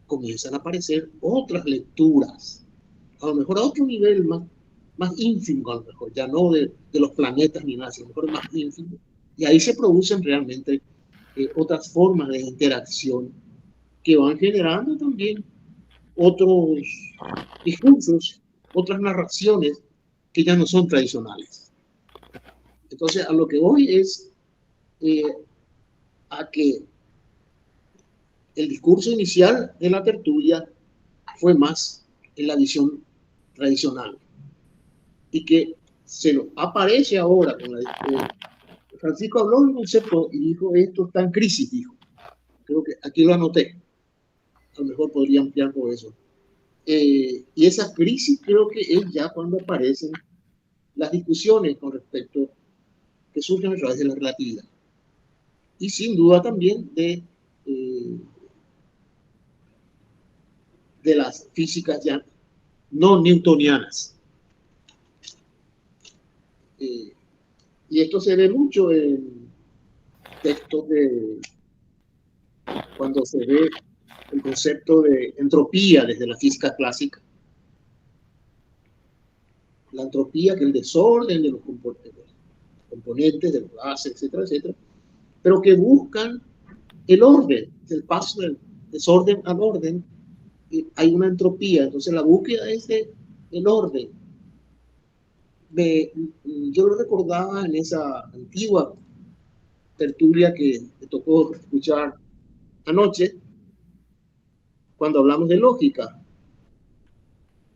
comienzan a aparecer otras lecturas, a lo mejor a otro nivel más ínfimo, a lo mejor, ya no de los planetas ni nada, sino a lo mejor más ínfimo. Y ahí se producen realmente otras formas de interacción que van generando también otros discursos, otras narraciones que ya no son tradicionales. Entonces, a lo que voy es a que el discurso inicial de la tertulia fue más en la visión tradicional y que se nos aparece ahora con Francisco habló de un concepto y dijo, esto está en crisis, dijo. Creo que aquí lo anoté. A lo mejor podría ampliar por eso. Y esa crisis creo que es ya cuando aparecen las discusiones con respecto que surgen a través de la relatividad. Y sin duda también de las físicas ya no newtonianas. Y esto se ve mucho en textos de cuando se ve el concepto de entropía desde la física clásica. La entropía, que es el desorden de los componentes, de los gases, etcétera, etcétera, pero que buscan el orden, el paso del desorden al orden. Y hay una entropía, entonces la búsqueda es el orden. Yo lo recordaba en esa antigua tertulia que me tocó escuchar anoche, cuando hablamos de lógica.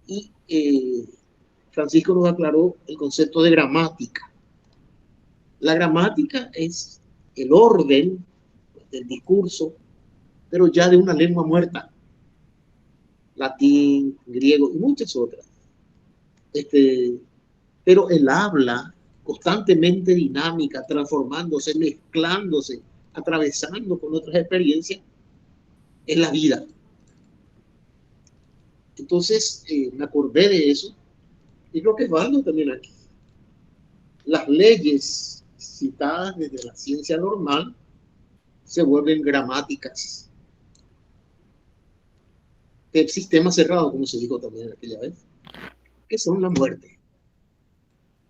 Y Francisco nos aclaró el concepto de gramática. La gramática es el orden del discurso, pero ya de una lengua muerta. Latín, griego y muchas otras. Pero el habla constantemente dinámica, transformándose, mezclándose, atravesando con otras experiencias, es la vida. Entonces, me acordé de eso y creo que es válido también aquí. Las leyes citadas desde la ciencia normal se vuelven gramáticas del sistema cerrado, como se dijo también aquella vez, que son la muerte.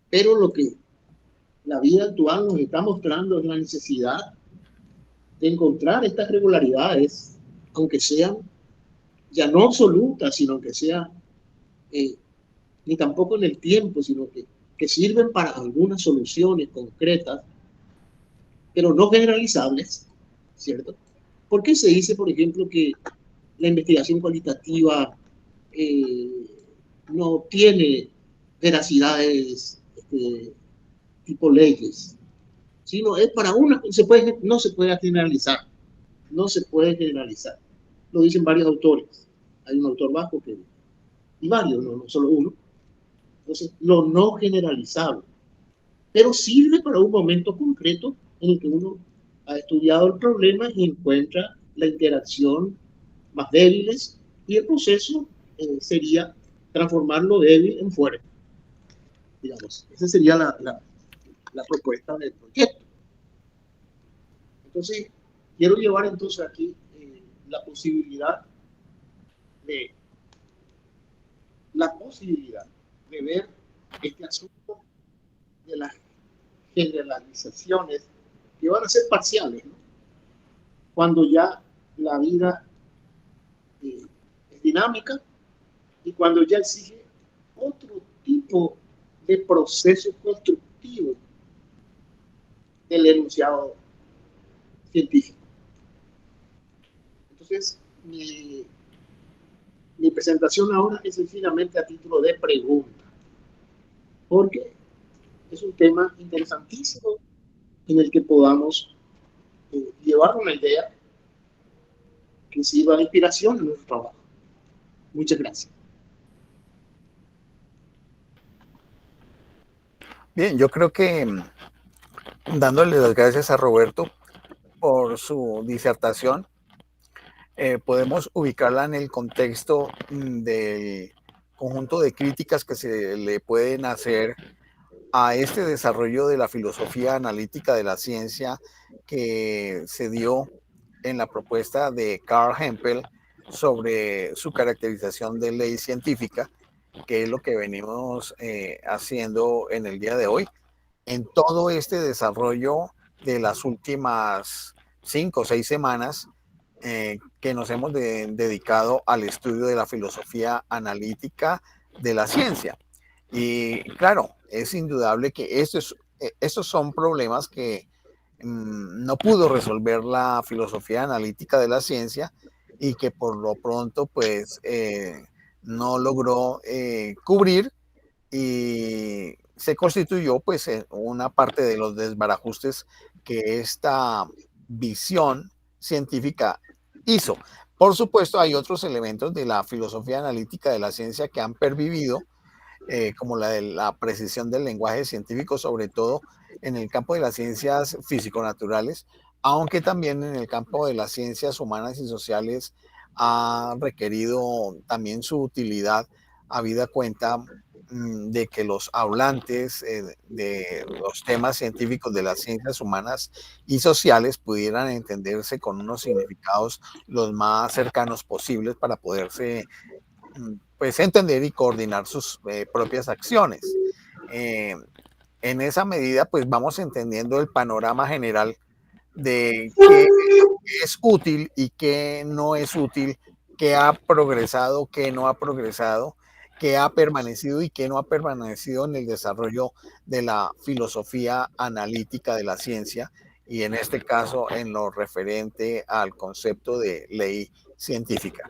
Pero lo que la vida actual nos está mostrando es la necesidad de encontrar estas regularidades, aunque sean ya no absolutas, sino que sean ni tampoco en el tiempo, sino que sirven para algunas soluciones concretas, pero no generalizables, ¿cierto? ¿Por qué se dice, por ejemplo, que la investigación cualitativa no tiene veracidades tipo leyes? Sino es para una, no se puede generalizar, no se puede generalizar. Lo dicen varios autores. Hay un autor vasco y varios, no solo uno. Entonces, lo no generalizable, pero sirve para un momento concreto en el que uno ha estudiado el problema y encuentra la interacción más débiles, y el proceso sería transformar lo débil en fuerte, digamos. Esa sería la propuesta del proyecto. Entonces, quiero llevar entonces aquí la posibilidad de ver este asunto de las generalizaciones que van a ser parciales, ¿no? Cuando ya la vida es dinámica y cuando ya exige otro tipo de proceso constructivo del enunciado científico. Entonces, mi presentación ahora es sencillamente a título de pregunta, porque es un tema interesantísimo en el que podamos llevar una idea que sirva de inspiración en nuestro trabajo. Muchas gracias. Bien, yo creo que dándole las gracias a Roberto por su disertación, podemos ubicarla en el contexto del conjunto de críticas que se le pueden hacer a este desarrollo de la filosofía analítica de la ciencia que se dio en la propuesta de Carl Hempel sobre su caracterización de ley científica, que es lo que venimos haciendo en el día de hoy. En todo este desarrollo de las últimas 5 o 6 semanas que nos hemos dedicado al estudio de la filosofía analítica de la ciencia. Y claro, es indudable que estos son problemas que no pudo resolver la filosofía analítica de la ciencia y que por lo pronto pues no logró cubrir, y se constituyó pues en una parte de los desbarajustes que esta visión científica hizo. Por supuesto, hay otros elementos de la filosofía analítica de la ciencia que han pervivido, como la de la precisión del lenguaje científico, sobre todo en el campo de las ciencias físico-naturales, aunque también en el campo de las ciencias humanas y sociales ha requerido también su utilidad, habida cuenta de que los hablantes de los temas científicos de las ciencias humanas y sociales pudieran entenderse con unos significados los más cercanos posibles para poderse pues entender y coordinar sus propias acciones. En esa medida pues vamos entendiendo el panorama general de qué es útil y qué no es útil, qué ha progresado, qué no ha progresado, qué ha permanecido y qué no ha permanecido en el desarrollo de la filosofía analítica de la ciencia, y en este caso en lo referente al concepto de ley científica.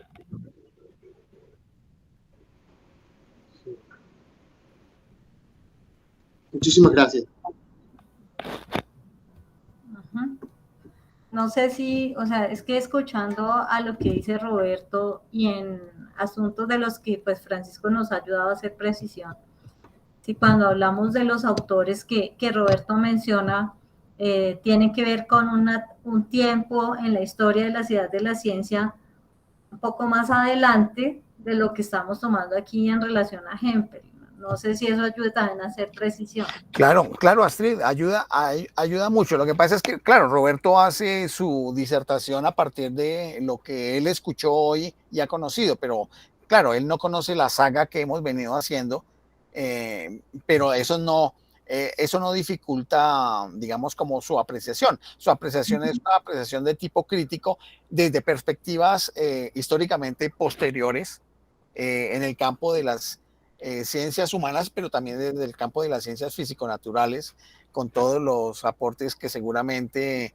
Muchísimas gracias. No sé si, o sea, es que escuchando a lo que dice Roberto y en asuntos de los que pues Francisco nos ha ayudado a hacer precisión, si cuando hablamos de los autores que Roberto menciona, tienen que ver con un tiempo en la historia de la ciudad de la ciencia un poco más adelante de lo que estamos tomando aquí en relación a Hempel. No sé si eso ayuda también a hacer precisión. Claro, claro, Astrid, ayuda mucho. Lo que pasa es que, claro, Roberto hace su disertación a partir de lo que él escuchó hoy y ha conocido, pero claro, él no conoce la saga que hemos venido haciendo, pero eso no dificulta, digamos, como su apreciación. Su apreciación es una apreciación de tipo crítico desde perspectivas históricamente posteriores en el campo de las ciencias humanas, pero también desde el campo de las ciencias físico-naturales, con todos los aportes que seguramente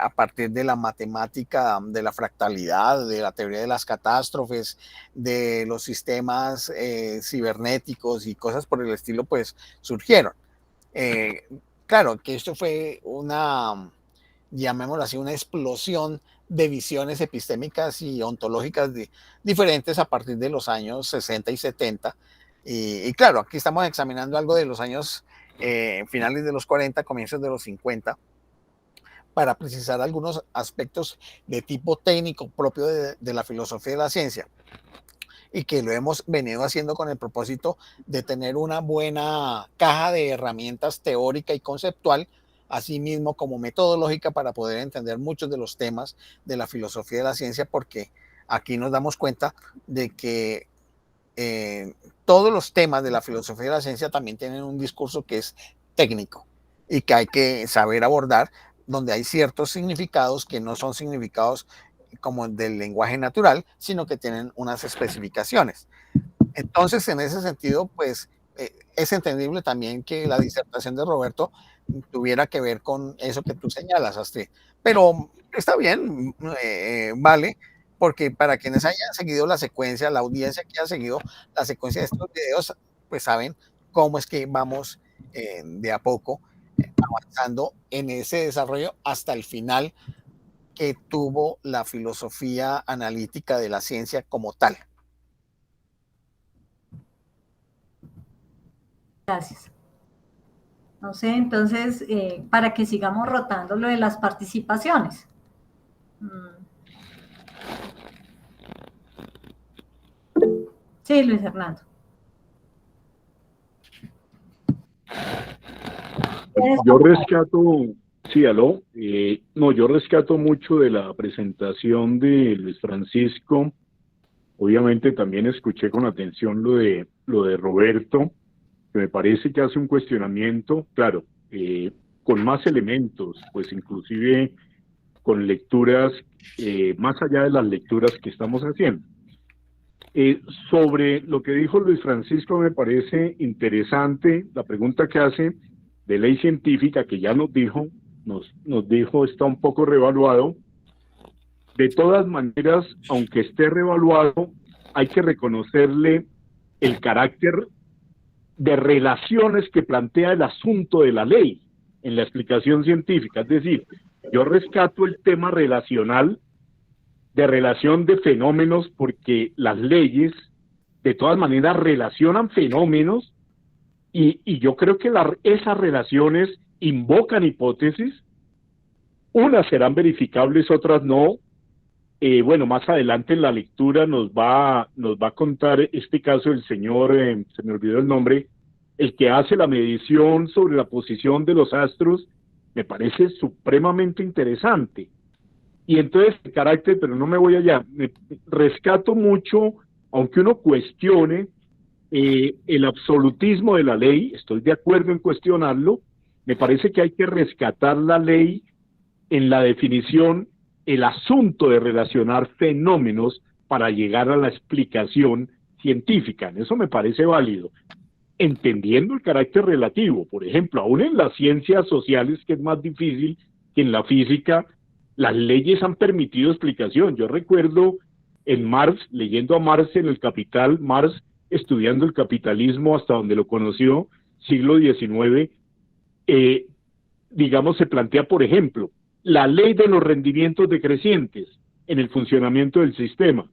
a partir de la matemática, de la fractalidad, de la teoría de las catástrofes, de los sistemas cibernéticos y cosas por el estilo, pues surgieron. Claro que esto fue una, llamémoslo así, una explosión de visiones epistémicas y ontológicas diferentes a partir de los años 60 y 70. Y claro, aquí estamos examinando algo de los años finales de los 40, comienzos de los 50, para precisar algunos aspectos de tipo técnico propio de la filosofía de la ciencia, y que lo hemos venido haciendo con el propósito de tener una buena caja de herramientas teórica y conceptual, así mismo como metodológica, para poder entender muchos de los temas de la filosofía de la ciencia, porque aquí nos damos cuenta de que todos los temas de la filosofía de la ciencia también tienen un discurso que es técnico y que hay que saber abordar, donde hay ciertos significados que no son significados como del lenguaje natural, sino que tienen unas especificaciones. Entonces, en ese sentido, pues es entendible también que la disertación de Roberto tuviera que ver con eso que tú señalas, Astrid. Pero está bien, vale, porque para quienes hayan seguido la secuencia, la audiencia que ha seguido la secuencia de estos videos, pues saben cómo es que vamos de a poco avanzando en ese desarrollo hasta el final que tuvo la filosofía analítica de la ciencia como tal. Gracias. No sé, entonces, para que sigamos rotando lo de las participaciones. Sí, Luis Fernando. Yo rescato, sí, aló, no, yo rescato mucho de la presentación de Luis Francisco. Obviamente también escuché con atención lo de Roberto, que me parece que hace un cuestionamiento, claro, con más elementos, pues inclusive con lecturas, más allá de las lecturas que estamos haciendo. Sobre lo que dijo Luis Francisco, me parece interesante la pregunta que hace de ley científica, que ya nos dijo está un poco revaluado. De todas maneras, aunque esté revaluado, hay que reconocerle el carácter de relaciones que plantea el asunto de la ley en la explicación científica. Es decir, yo rescato el tema relacional, de relación de fenómenos, porque las leyes de todas maneras relacionan fenómenos, y yo creo que esas relaciones invocan hipótesis. Unas serán verificables, otras no. Bueno, más adelante en la lectura nos va a contar este caso el señor, se me olvidó el nombre, el que hace la medición sobre la posición de los astros. Me parece supremamente interesante. Y entonces el carácter, pero no me voy allá, rescato mucho, aunque uno cuestione el absolutismo de la ley, estoy de acuerdo en cuestionarlo. Me parece que hay que rescatar la ley en la definición, el asunto de relacionar fenómenos para llegar a la explicación científica. En eso me parece válido, entendiendo el carácter relativo. Por ejemplo, aún en las ciencias sociales, que es más difícil que en la física, las leyes han permitido explicación. Yo recuerdo en Marx, leyendo a Marx en El Capital, Marx estudiando el capitalismo hasta donde lo conoció, siglo XIX, digamos, se plantea, por ejemplo, la ley de los rendimientos decrecientes en el funcionamiento del sistema.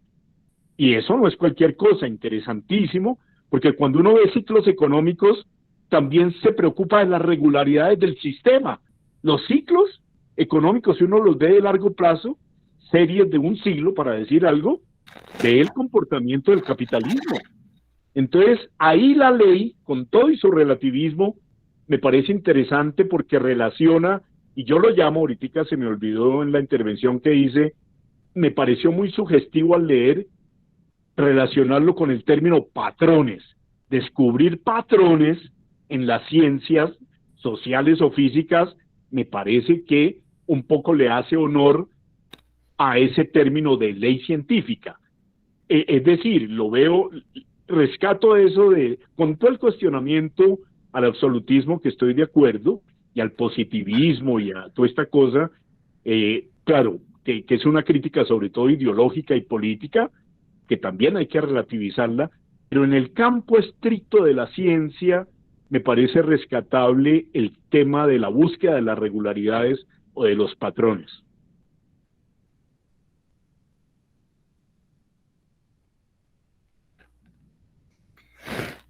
Y eso no es cualquier cosa, interesantísimo, porque cuando uno ve ciclos económicos, también se preocupa de las regularidades del sistema. Los ciclos económicos, si uno los ve de largo plazo, series de un siglo, para decir algo, ve el comportamiento del capitalismo. Entonces, ahí la ley, con todo y su relativismo, me parece interesante porque relaciona, y yo lo llamo, ahorita se me olvidó en la intervención que hice, me pareció muy sugestivo al leer, relacionarlo con el término patrones, descubrir patrones en las ciencias sociales o físicas. Me parece que un poco le hace honor a ese término de ley científica. Es decir, lo veo, rescato eso con todo el cuestionamiento al absolutismo, que estoy de acuerdo, y al positivismo y a toda esta cosa, Claro, que es una crítica sobre todo ideológica y política, que también hay que relativizarla, pero en el campo estricto de la ciencia me parece rescatable el tema de la búsqueda de las regularidades o de los patrones.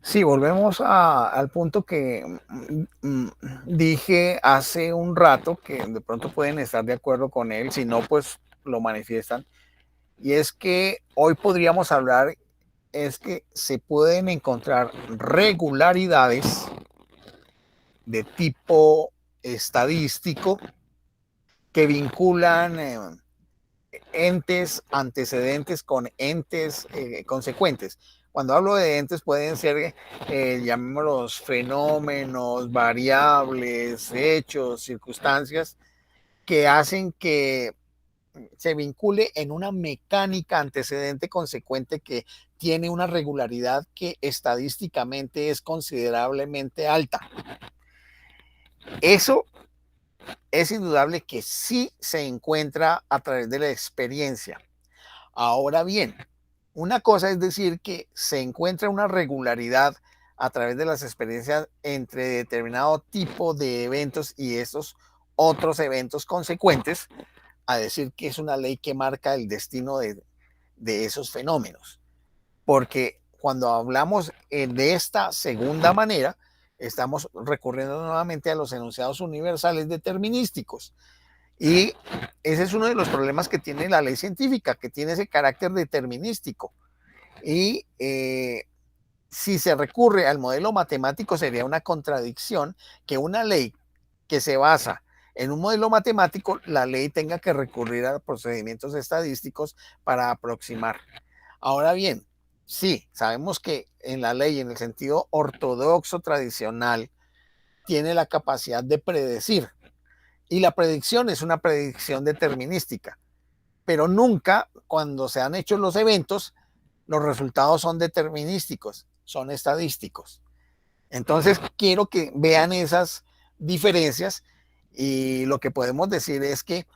Sí, volvemos al punto que dije hace un rato, que de pronto pueden estar de acuerdo con él, si no, pues lo manifiestan, y es que hoy podríamos hablar, es que se pueden encontrar regularidades de tipo estadístico que vinculan entes antecedentes con entes consecuentes. Cuando hablo de entes pueden ser, llamémoslos fenómenos, variables, hechos, circunstancias que hacen que se vincule en una mecánica antecedente consecuente que tiene una regularidad que estadísticamente es considerablemente alta. Eso es indudable que sí se encuentra a través de la experiencia. Ahora bien, una cosa es decir que se encuentra una regularidad a través de las experiencias entre determinado tipo de eventos y estos otros eventos consecuentes, a decir que es una ley que marca el destino de esos fenómenos. Porque cuando hablamos de esta segunda manera, estamos recurriendo nuevamente a los enunciados universales determinísticos. Y ese es uno de los problemas que tiene la ley científica, que tiene ese carácter determinístico. Y si se recurre al modelo matemático, sería una contradicción que una ley que se basa en un modelo matemático, la ley tenga que recurrir a procedimientos estadísticos para aproximar. Ahora bien, sí, sabemos que en la ley, en el sentido ortodoxo tradicional, tiene la capacidad de predecir. Y la predicción es una predicción determinística. Pero nunca, cuando se han hecho los eventos, los resultados son determinísticos, son estadísticos. Entonces, quiero que vean esas diferencias y lo que podemos decir es que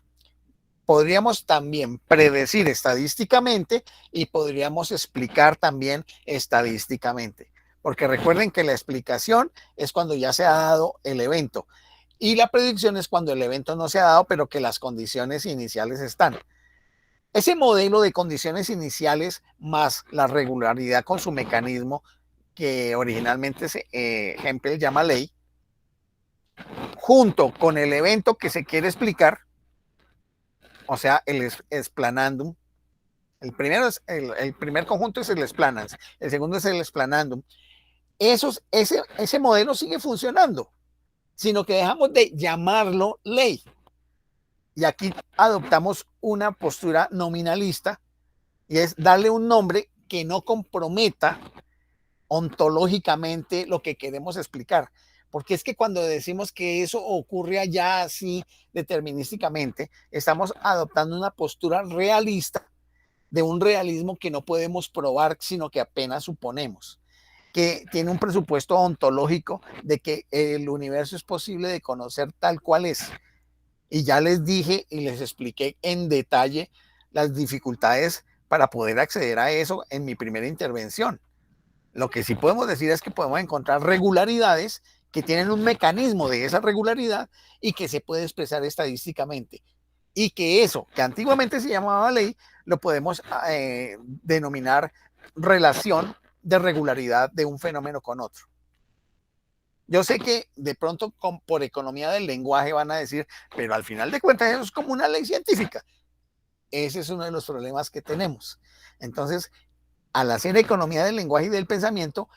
podríamos también predecir estadísticamente y podríamos explicar también estadísticamente. Porque recuerden que la explicación es cuando ya se ha dado el evento y la predicción es cuando el evento no se ha dado, pero que las condiciones iniciales están. Ese modelo de condiciones iniciales más la regularidad con su mecanismo, que originalmente Hempel llama ley, junto con el evento que se quiere explicar, o sea, el explanandum. El primer conjunto es el explanans, el segundo es el explanandum. Ese modelo sigue funcionando, sino que dejamos de llamarlo ley. Y aquí adoptamos una postura nominalista y es darle un nombre que no comprometa ontológicamente lo que queremos explicar. Porque es que cuando decimos que eso ocurre allá así determinísticamente, estamos adoptando una postura realista de un realismo que no podemos probar, sino que apenas suponemos, que tiene un presupuesto ontológico de que el universo es posible de conocer tal cual es. Y ya les dije y les expliqué en detalle las dificultades para poder acceder a eso en mi primera intervención. Lo que sí podemos decir es que podemos encontrar regularidades que tienen un mecanismo de esa regularidad y que se puede expresar estadísticamente. Y que eso, que antiguamente se llamaba ley, lo podemos denominar relación de regularidad de un fenómeno con otro. Yo sé que de pronto por economía del lenguaje van a decir, pero al final de cuentas eso es como una ley científica. Ese es uno de los problemas que tenemos. Entonces, al hacer economía del lenguaje y del pensamiento,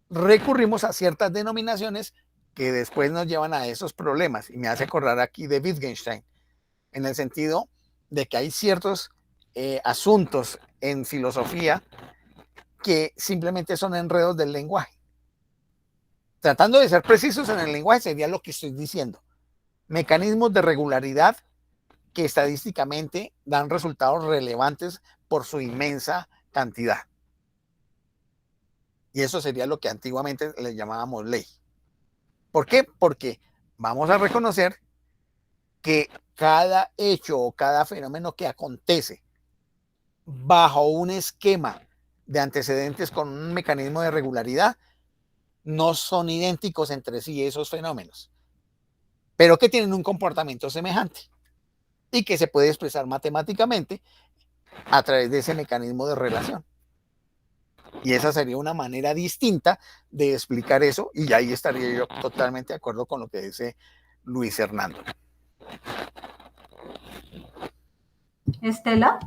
recurrimos a ciertas denominaciones que después nos llevan a esos problemas. Y me hace acordar aquí de Wittgenstein, en el sentido de que hay ciertos asuntos en filosofía que simplemente son enredos del lenguaje. Tratando de ser precisos en el lenguaje sería lo que estoy diciendo. Mecanismos de regularidad que estadísticamente dan resultados relevantes por su inmensa cantidad. Y eso sería lo que antiguamente le llamábamos ley. ¿Por qué? Porque vamos a reconocer que cada hecho o cada fenómeno que acontece bajo un esquema de antecedentes con un mecanismo de regularidad no son idénticos entre sí esos fenómenos, pero que tienen un comportamiento semejante y que se puede expresar matemáticamente a través de ese mecanismo de relación. Y esa sería una manera distinta de explicar eso, y ahí estaría yo totalmente de acuerdo con lo que dice Luis Hernando. Estela.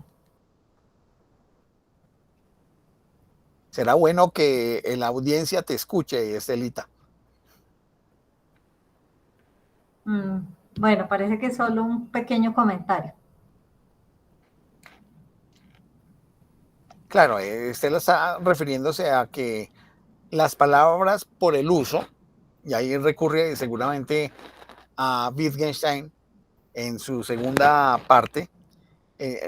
Será bueno que la audiencia te escuche, Estelita. Bueno, parece que es solo un pequeño comentario. Claro, Estela está refiriéndose a que las palabras por el uso, y ahí recurre seguramente a Wittgenstein en su segunda parte,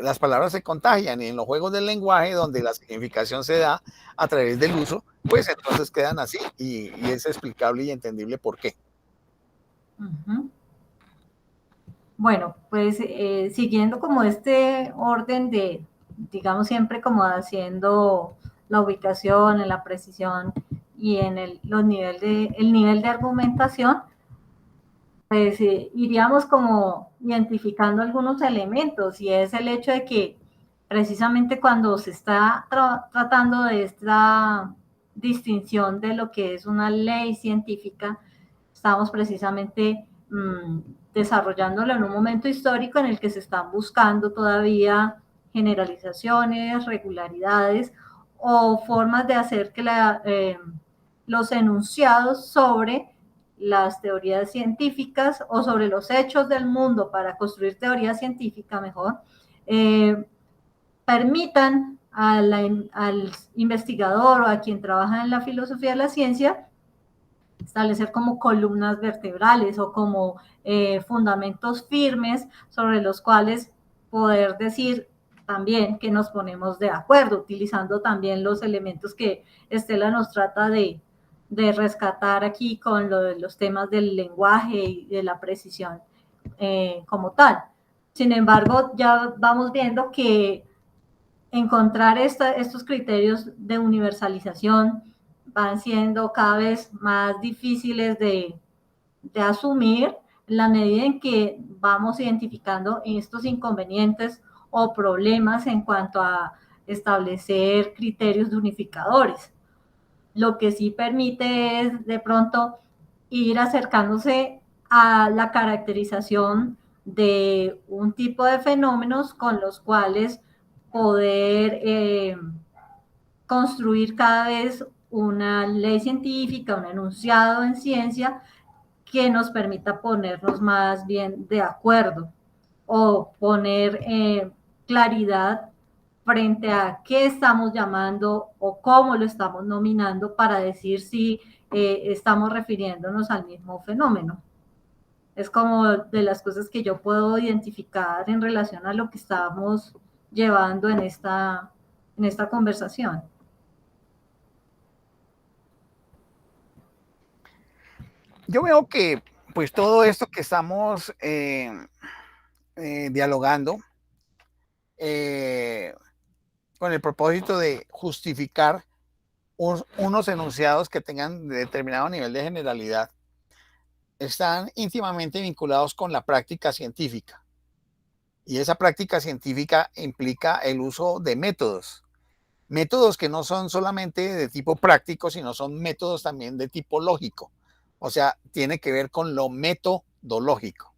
las palabras se contagian, y en los juegos del lenguaje, donde la significación se da a través del uso, pues entonces quedan así, y es explicable y entendible por qué. Uh-huh. Bueno, pues siguiendo como este orden de, digamos, siempre como haciendo la ubicación, en la precisión y en el nivel de argumentación, pues iríamos como identificando algunos elementos, y es el hecho de que precisamente cuando se está tratando de esta distinción de lo que es una ley científica, estamos precisamente desarrollándolo en un momento histórico en el que se están buscando todavía generalizaciones, regularidades o formas de hacer que los enunciados sobre las teorías científicas o sobre los hechos del mundo para construir teoría científica mejor, permitan al investigador o a quien trabaja en la filosofía de la ciencia establecer como columnas vertebrales o como fundamentos firmes sobre los cuales poder decir también que nos ponemos de acuerdo, utilizando también los elementos que Estela nos trata de rescatar aquí con los temas del lenguaje y de la precisión como tal. Sin embargo, ya vamos viendo que encontrar estos criterios de universalización van siendo cada vez más difíciles de asumir en la medida en que vamos identificando estos inconvenientes o problemas en cuanto a establecer criterios de unificadores. Lo que sí permite es de pronto ir acercándose a la caracterización de un tipo de fenómenos con los cuales poder construir cada vez una ley científica, un enunciado en ciencia que nos permita ponernos más bien de acuerdo o poner claridad frente a qué estamos llamando o cómo lo estamos nominando para decir si estamos refiriéndonos al mismo fenómeno. Es como de las cosas que yo puedo identificar en relación a lo que estamos llevando en esta conversación. Yo veo que pues todo esto que estamos dialogando con el propósito de justificar unos enunciados que tengan determinado nivel de generalidad, están íntimamente vinculados con la práctica científica. Y esa práctica científica implica el uso de métodos que no son solamente de tipo práctico, sino son métodos también de tipo lógico. O sea, tiene que ver con lo metodológico.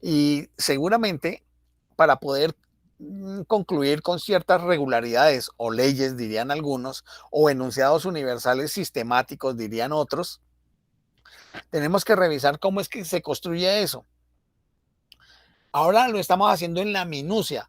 Y seguramente para poder concluir con ciertas regularidades o leyes, dirían algunos, o enunciados universales sistemáticos, dirían otros, tenemos que revisar cómo es que se construye eso. Ahora lo estamos haciendo en la minucia.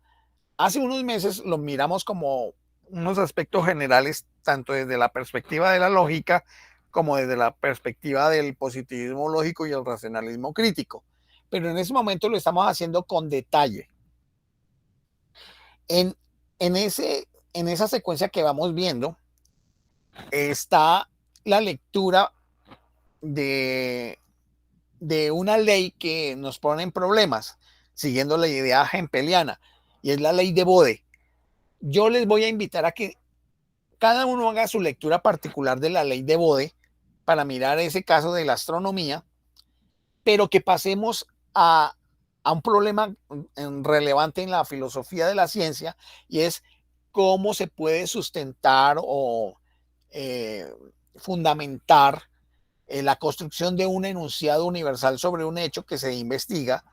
Hace unos meses lo miramos como unos aspectos generales, tanto desde la perspectiva de la lógica como desde la perspectiva del positivismo lógico y el racionalismo crítico. Pero en ese momento lo estamos haciendo con detalle. En esa secuencia que vamos viendo está la lectura de una ley que nos pone en problemas. siguiendo la idea hempeliana, y es la ley de Bode. Yo les voy a invitar a que cada uno haga su lectura particular de la ley de Bode para mirar ese caso de la astronomía, pero que pasemos a un problema relevante en la filosofía de la ciencia, y es cómo se puede sustentar o fundamentar la construcción de un enunciado universal sobre un hecho que se investiga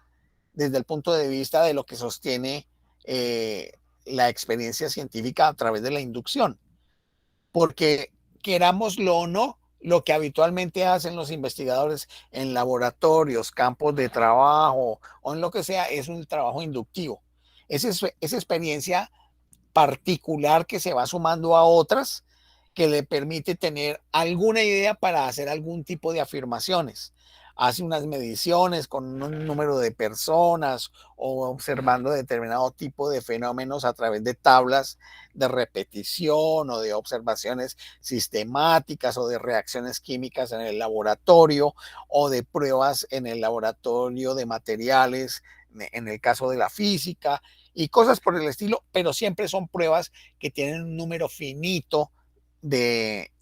desde el punto de vista de lo que sostiene la experiencia científica a través de la inducción. Porque querámoslo o no, lo que habitualmente hacen los investigadores en laboratorios, campos de trabajo o en lo que sea, es un trabajo inductivo. Esa experiencia particular que se va sumando a otras, que le permite tener alguna idea para hacer algún tipo de afirmaciones. Hace unas mediciones con un número de personas o observando determinado tipo de fenómenos a través de tablas de repetición o de observaciones sistemáticas o de reacciones químicas en el laboratorio o de pruebas en el laboratorio de materiales, en el caso de la física y cosas por el estilo, pero siempre son pruebas que tienen un número finito de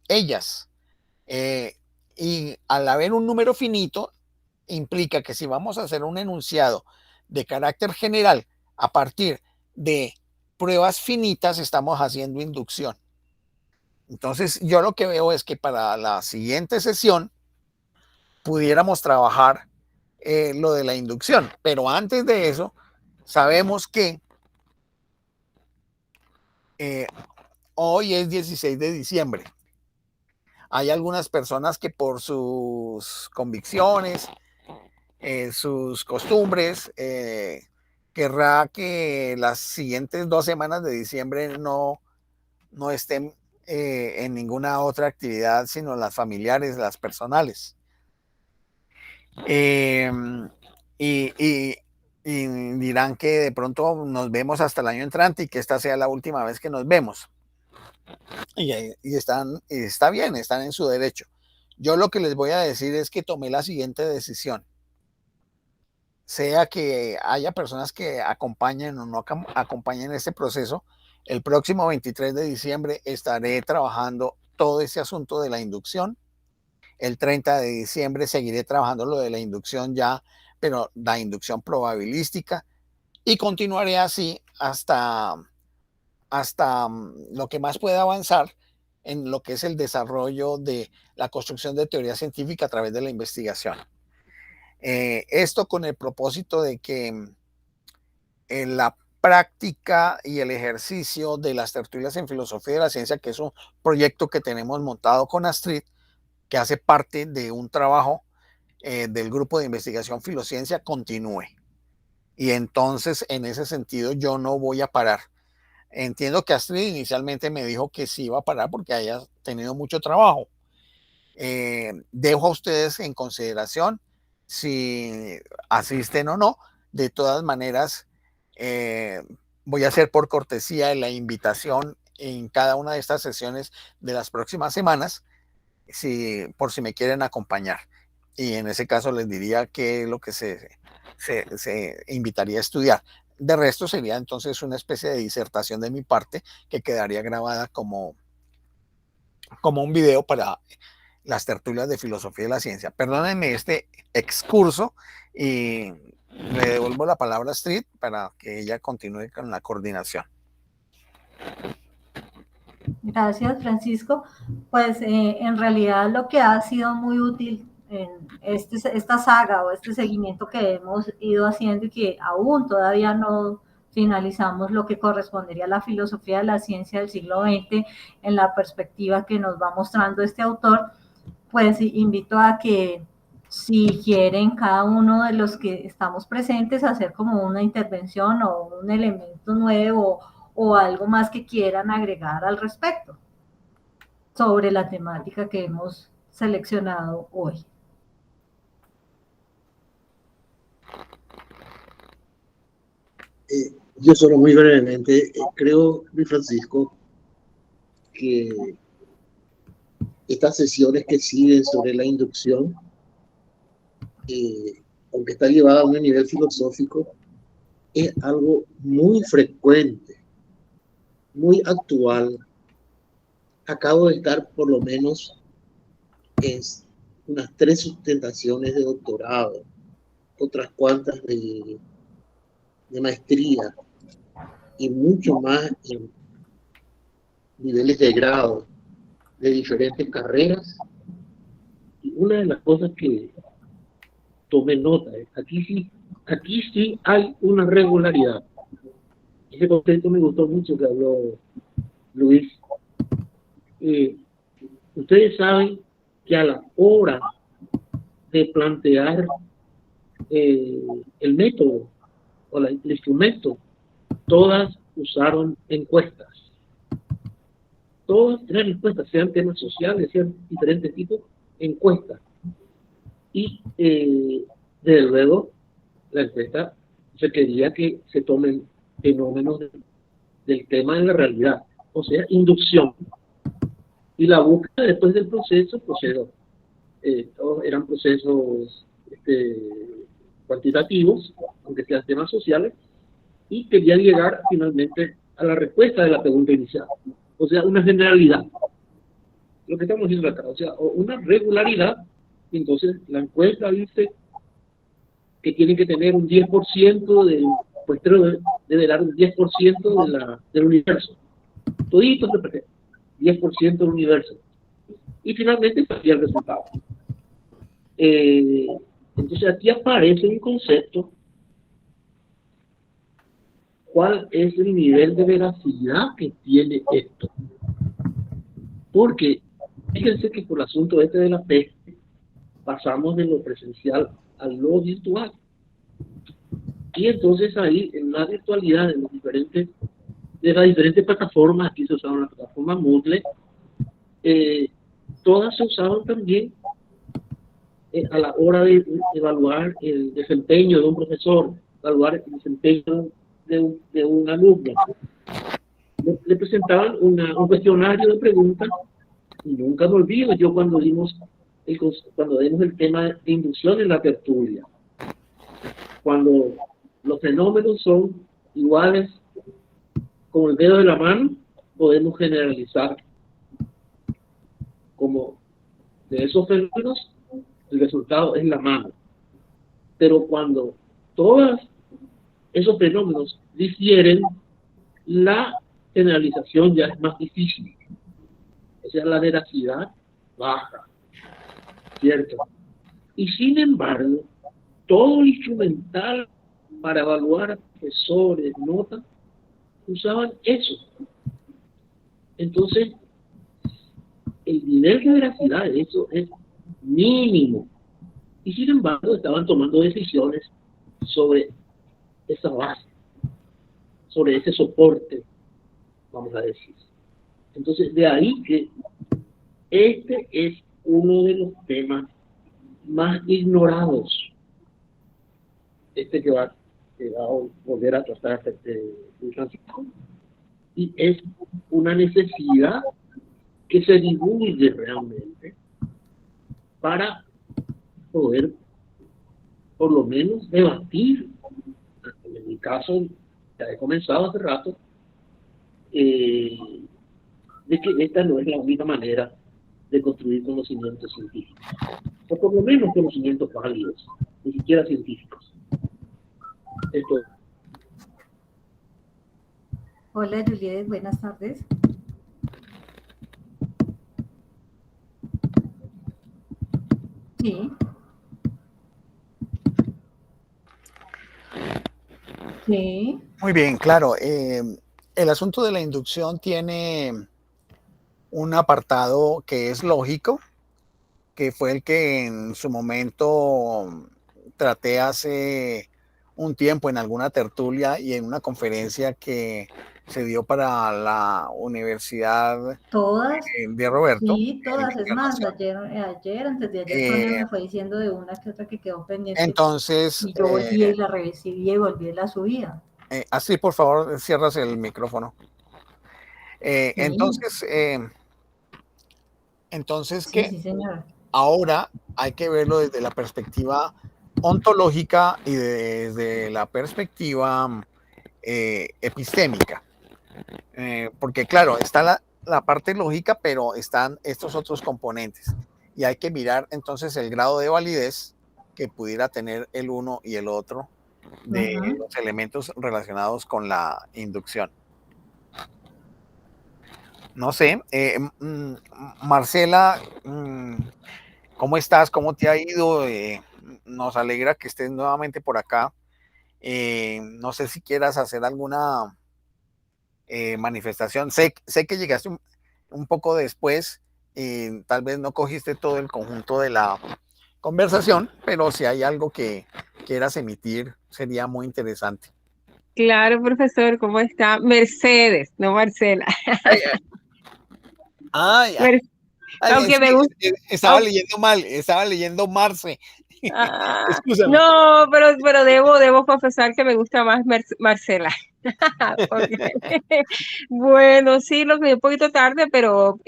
ellas. Y al haber un número finito, implica que si vamos a hacer un enunciado de carácter general a partir de pruebas finitas, estamos haciendo inducción. Entonces, yo lo que veo es que para la siguiente sesión pudiéramos trabajar lo de la inducción, pero antes de eso, sabemos que hoy es 16 de diciembre. Hay algunas personas que por sus convicciones, sus costumbres, querrá que las siguientes 2 semanas de diciembre no estén en ninguna otra actividad, sino las familiares, las personales. Y dirán que de pronto nos vemos hasta el año entrante y que esta sea la última vez que nos vemos. Y está bien, están en su derecho. Yo lo que les voy a decir es que tomé la siguiente decisión. Sea que haya personas que acompañen o no acompañen este proceso, el próximo 23 de diciembre estaré trabajando todo ese asunto de la inducción. El 30 de diciembre seguiré trabajando lo de la inducción ya, pero la inducción probabilística, y continuaré así hasta lo que más pueda avanzar en lo que es el desarrollo de la construcción de teoría científica a través de la investigación. Esto con el propósito de que en la práctica y el ejercicio de las tertulias en filosofía de la ciencia, que es un proyecto que tenemos montado con Astrid, que hace parte de un trabajo del grupo de investigación Filociencia, continúe. Y entonces, en ese sentido, yo no voy a parar. Entiendo que Astrid inicialmente me dijo que sí iba a parar porque haya tenido mucho trabajo. Dejo a ustedes en consideración si asisten o no. De todas maneras, voy a hacer por cortesía la invitación en cada una de estas sesiones de las próximas semanas, por si me quieren acompañar. Y en ese caso les diría que es lo que se invitaría a estudiar. De resto sería entonces una especie de disertación de mi parte que quedaría grabada como un video para las tertulias de filosofía de la ciencia. Perdónenme este excurso y le devuelvo la palabra a Astrid para que ella continúe con la coordinación. Gracias, Francisco. Pues en realidad lo que ha sido muy útil en esta saga o este seguimiento que hemos ido haciendo y que aún todavía no finalizamos lo que correspondería a la filosofía de la ciencia del siglo XX en la perspectiva que nos va mostrando este autor, pues invito a que si quieren cada uno de los que estamos presentes hacer como una intervención o un elemento nuevo o algo más que quieran agregar al respecto sobre la temática que hemos seleccionado hoy. Yo solo muy brevemente, creo, Luis Francisco, que estas sesiones que siguen sobre la inducción, aunque está llevada a un nivel filosófico, es algo muy frecuente, muy actual. Acabo de estar por lo menos en unas 3 sustentaciones de doctorado, otras cuantas de maestría y mucho más en niveles de grado de diferentes carreras. Y una de las cosas que tomé nota es, aquí sí hay una regularidad. Ese concepto me gustó mucho que habló Luis. Ustedes saben que a la hora de plantear el método o el instrumento, todas usaron encuestas. Todas eran encuestas, sean temas sociales, sean diferentes tipos, encuestas. Y desde luego, la encuesta se quería que se tomen fenómenos del tema en la realidad, o sea, inducción. Y la búsqueda después del proceso, todos eran procesos cuantitativos, aunque sean temas sociales, y querían llegar finalmente a la respuesta de la pregunta inicial. O sea, una generalidad. Lo que estamos diciendo acá, o sea, una regularidad. Entonces, la encuesta dice que tienen que tener un 10% del muestreo, debe dar un 10% del universo. Todito se presenta, 10% del universo. Y finalmente salía el resultado. Entonces, aquí aparece un concepto. ¿Cuál es el nivel de veracidad que tiene esto? Porque fíjense que por el asunto de la peste pasamos de lo presencial a lo virtual. Y entonces ahí, en la virtualidad de las diferentes plataformas, aquí se usaron la plataforma Moodle, todas se usaban también a la hora de evaluar el desempeño de un profesor, evaluar el desempeño de un alumno. Le presentaban un cuestionario de preguntas, y nunca me olvido yo cuando dimos el tema de inducción en la tertulia. Cuando los fenómenos son iguales con el dedo de la mano, podemos generalizar como de esos fenómenos el resultado es la mano. Pero cuando todos esos fenómenos difieren, la generalización ya es más difícil. O sea, la veracidad baja, ¿cierto? Y sin embargo, todo instrumental para evaluar a profesores, notas, usaban eso. Entonces, el nivel de veracidad de eso es mínimo. Y sin embargo, estaban tomando decisiones sobre esa base, sobre ese soporte, vamos a decir. Entonces, de ahí que este es uno de los temas más ignorados, que va a volver a tratar Francisco, y es una necesidad que se divulgue realmente para poder, por lo menos, debatir. En mi caso, ya he comenzado hace rato, de que esta no es la única manera de construir conocimientos científicos, o por lo menos conocimientos válidos, ni siquiera científicos. Esto. Hola, Juliet, buenas tardes. Sí. Sí. Muy bien, claro. El asunto de la inducción tiene un apartado que es lógico, que fue el que en su momento traté hace un tiempo en alguna tertulia y en una conferencia que se dio para la Universidad Todas. de Roberto. Sí, todas. Es más, ayer, antes de ayer, Sonia me fue diciendo de una que otra que quedó pendiente. Entonces, y yo volví y la recibí y volví y la subía. Así, por favor, cierras el micrófono. Sí. Entonces Sí, que sí, señora. Ahora hay que verlo desde la perspectiva ontológica y desde la perspectiva epistémica. Porque claro, está la parte lógica, pero están estos otros componentes. Y hay que mirar entonces el grado de validez que pudiera tener el uno y el otro de los elementos relacionados con la inducción. No sé, Marcela, ¿cómo estás? ¿Cómo te ha ido? Nos alegra que estés nuevamente por acá. No sé si quieras hacer alguna manifestación. Sé que llegaste un poco después, tal vez no cogiste todo el conjunto de la conversación, pero si hay algo que quieras emitir, sería muy interesante. Claro, profesor, ¿cómo está? Mercedes, no Marcela. Aunque me gusta. Estaba leyendo Marce. No, pero debo confesar que me gusta más Marcela. Bueno, sí, lo que un poquito tarde, pero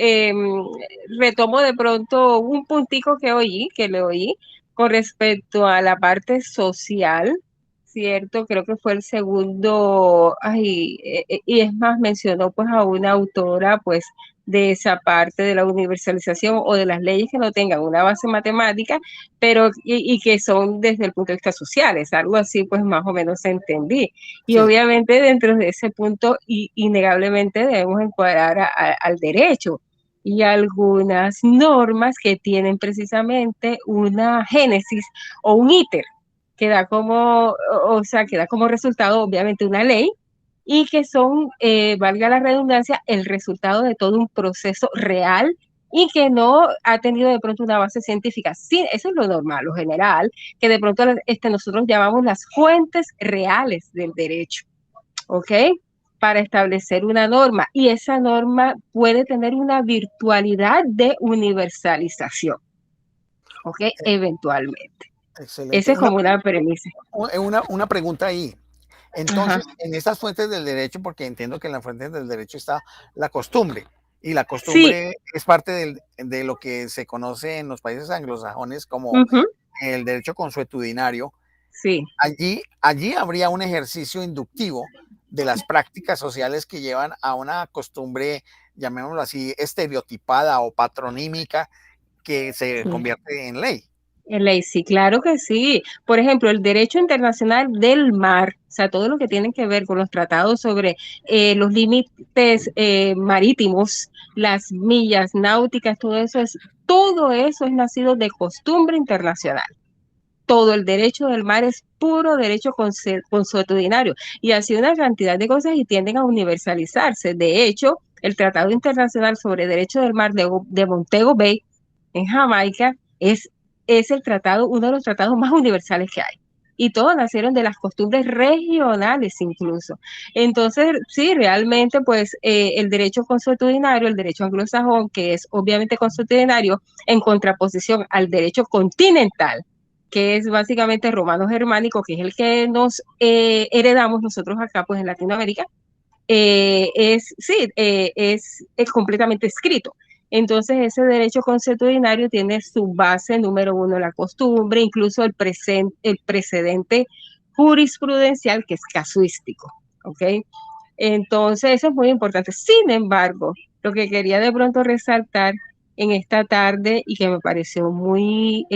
retomo de pronto un puntico que le oí con respecto a la parte social, ¿cierto? Creo que fue el segundo, y es más, mencionó pues a una autora pues de esa parte de la universalización o de las leyes que no tengan una base matemática, pero y que son desde el punto de vista social, es algo así pues más o menos entendí. Y sí, obviamente dentro de ese punto innegablemente debemos encuadrar al derecho y algunas normas que tienen precisamente una génesis o un íter que da como, que da como resultado obviamente una ley y que son, valga la redundancia, el resultado de todo un proceso real y que no ha tenido de pronto una base científica. Sí, eso es lo normal, lo general, que de pronto nosotros llamamos las fuentes reales del derecho, ¿ok? Para establecer una norma y esa norma puede tener una virtualidad de universalización, ¿ok? Eventualmente. Excelente. Esa es como una premisa. Una pregunta ahí. Entonces, en estas fuentes del derecho, porque entiendo que en las fuentes del derecho está la costumbre, y la costumbre es parte de lo que se conoce en los países anglosajones como el derecho consuetudinario. Sí. Allí habría un ejercicio inductivo de las prácticas sociales que llevan a una costumbre, llamémoslo así, estereotipada o patronímica que se convierte en ley. En ley, sí, claro que sí. Por ejemplo, el derecho internacional del mar, o sea, todo lo que tiene que ver con los tratados sobre los límites marítimos, las millas náuticas, todo eso es nacido de costumbre internacional. Todo el derecho del mar es puro derecho consuetudinario y así una cantidad de cosas y tienden a universalizarse. De hecho, el Tratado Internacional sobre Derecho del Mar de Montego Bay, en Jamaica, es el tratado, uno de los tratados más universales que hay. Y todos nacieron de las costumbres regionales incluso. Entonces, sí, realmente, pues, el derecho consuetudinario, el derecho anglosajón, que es obviamente consuetudinario, en contraposición al derecho continental, que es básicamente romano-germánico, que es el que nos heredamos nosotros acá, pues, en Latinoamérica, es completamente escrito. Entonces, ese derecho consuetudinario tiene su base, número uno, la costumbre, incluso el precedente jurisprudencial, que es casuístico, ¿ok? Entonces, eso es muy importante. Sin embargo, lo que quería de pronto resaltar en esta tarde y que me pareció muy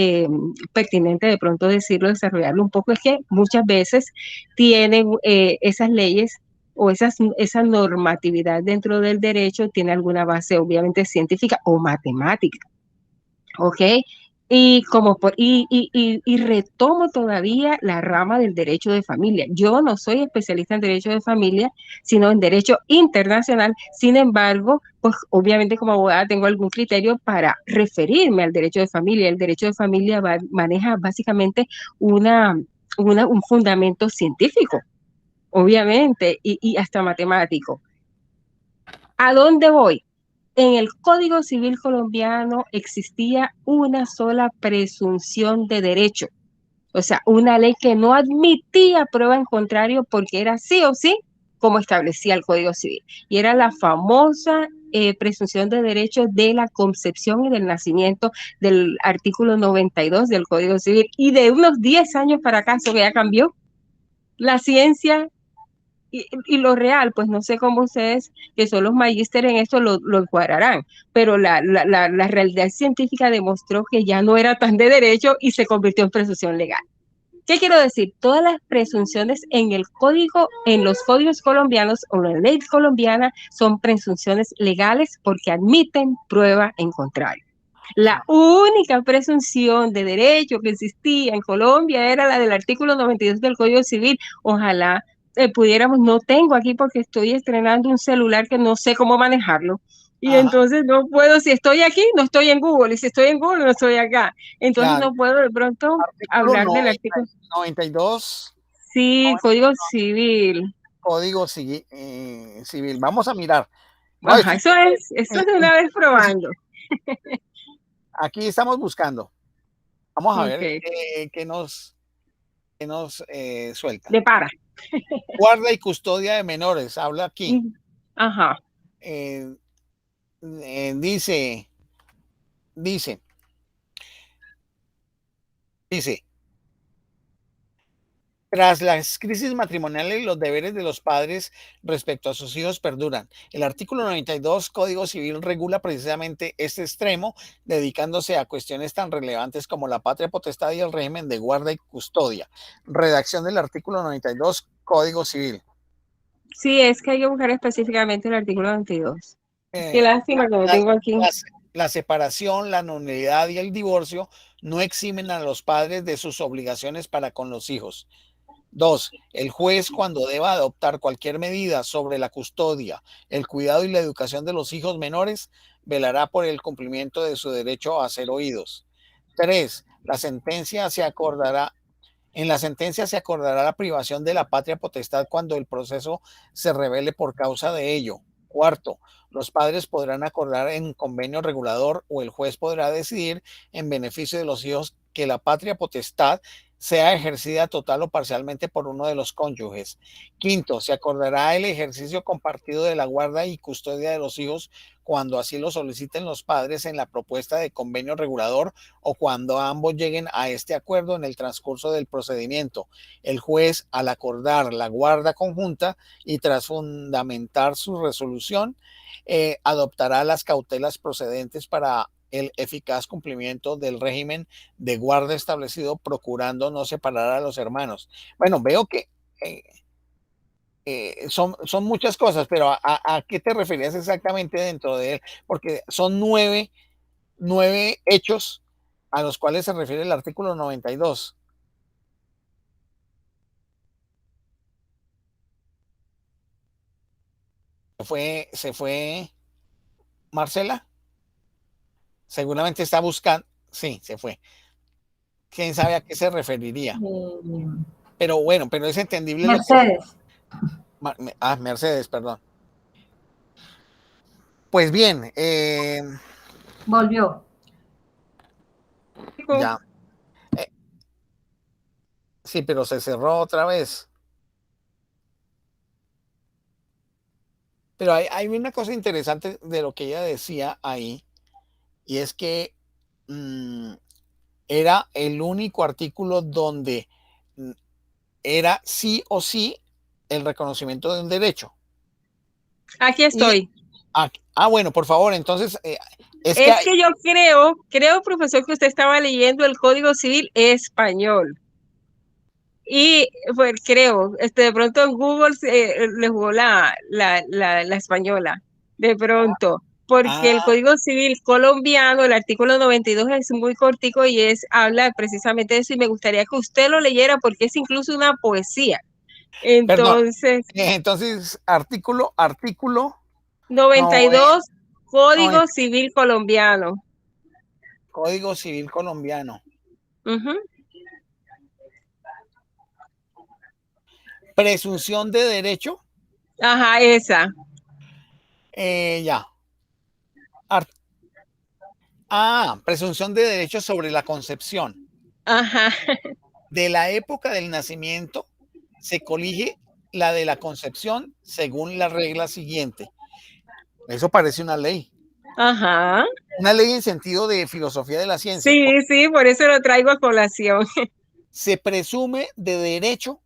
pertinente de pronto decirlo, desarrollarlo un poco, es que muchas veces tienen esas leyes o esa normatividad dentro del derecho tiene alguna base obviamente científica o matemática, ¿ok? Y retomo todavía la rama del derecho de familia. Yo no soy especialista en derecho de familia, sino en derecho internacional. Sin embargo, pues obviamente como abogada tengo algún criterio para referirme al derecho de familia. El derecho de familia maneja básicamente un fundamento científico, obviamente, y hasta matemático. ¿A dónde voy? En el Código Civil colombiano existía una sola presunción de derecho, o sea, una ley que no admitía prueba en contrario porque era sí o sí como establecía el Código Civil, y era la famosa presunción de derecho de la concepción y del nacimiento del artículo 92 del Código Civil, y de unos 10 años para acá eso ya cambió. La ciencia y lo real, pues no sé cómo ustedes, que son los magísteres en esto, lo encuadrarán, pero la realidad científica demostró que ya no era tan de derecho y se convirtió en presunción legal. ¿Qué quiero decir? Todas las presunciones en el código, en los códigos colombianos o la ley colombiana son presunciones legales porque admiten prueba en contrario. La única presunción de derecho que existía en Colombia era la del artículo 92 del Código Civil. Ojalá pudiéramos, no tengo aquí porque estoy estrenando un celular que no sé cómo manejarlo. Y entonces no puedo, si estoy aquí, no estoy en Google, y si estoy en Google, no estoy acá. Entonces Claro. no puedo de pronto Artículo hablar del artículo. 92, Sí, Código Civil. Código Civil. Vamos a mirar. No, Ajá, eso es de una vez probando. aquí estamos buscando. Vamos a ver Okay. qué nos suelta. De para. Guarda y custodia de menores, habla aquí. Ajá. Dice, tras las crisis matrimoniales, los deberes de los padres respecto a sus hijos perduran. El artículo 92 Código Civil regula precisamente este extremo, dedicándose a cuestiones tan relevantes como la patria potestad y el régimen de guarda y custodia. Redacción del artículo 92 Código Civil. Sí, es que hay que buscar específicamente el artículo 22. Qué lástima que no tengo aquí. La separación, la nulidad y el divorcio no eximen a los padres de sus obligaciones para con los hijos. 2. El juez, cuando deba adoptar cualquier medida sobre la custodia, el cuidado y la educación de los hijos menores, velará por el cumplimiento de su derecho a ser oídos. 3. En la sentencia se acordará la privación de la patria potestad cuando el proceso se revele por causa de ello. 4. Los padres podrán acordar en convenio regulador o el juez podrá decidir en beneficio de los hijos que la patria potestad sea ejercida total o parcialmente por uno de los cónyuges. 5. Se acordará el ejercicio compartido de la guarda y custodia de los hijos cuando así lo soliciten los padres en la propuesta de convenio regulador o cuando ambos lleguen a este acuerdo en el transcurso del procedimiento. El juez, al acordar la guarda conjunta y tras fundamentar su resolución, adoptará las cautelas procedentes para el eficaz cumplimiento del régimen de guarda establecido, procurando no separar a los hermanos. Bueno, veo que son muchas cosas, pero ¿a qué te referías exactamente dentro de él? Porque son nueve hechos a los cuales se refiere el artículo 92. Se fue Marcela. Seguramente está buscando. Sí, se fue. ¿Quién sabe a qué se referiría? Pero bueno, pero es entendible. Mercedes. Mercedes, perdón. Pues bien. Volvió. Ya. Sí, pero se cerró otra vez. Pero hay una cosa interesante de lo que ella decía ahí, y es que era el único artículo donde era sí o sí el reconocimiento de un derecho. Aquí estoy. Bueno, por favor, entonces... es que yo creo, profesor, que usted estaba leyendo el Código Civil español. Y pues creo, de pronto en Google le jugó la española, de pronto, porque el Código Civil colombiano, el artículo 92 es muy cortico y habla precisamente de eso, y me gustaría que usted lo leyera porque es incluso una poesía. Entonces, artículo 92, Código Civil colombiano. Código Civil colombiano. Presunción de derecho. Ajá, esa. Ya. Presunción de derecho sobre la concepción. Ajá. De la época del nacimiento se colige la de la concepción según la regla siguiente. Eso parece una ley. Ajá. Una ley en sentido de filosofía de la ciencia. Sí, por eso lo traigo a colación. Se presume de derecho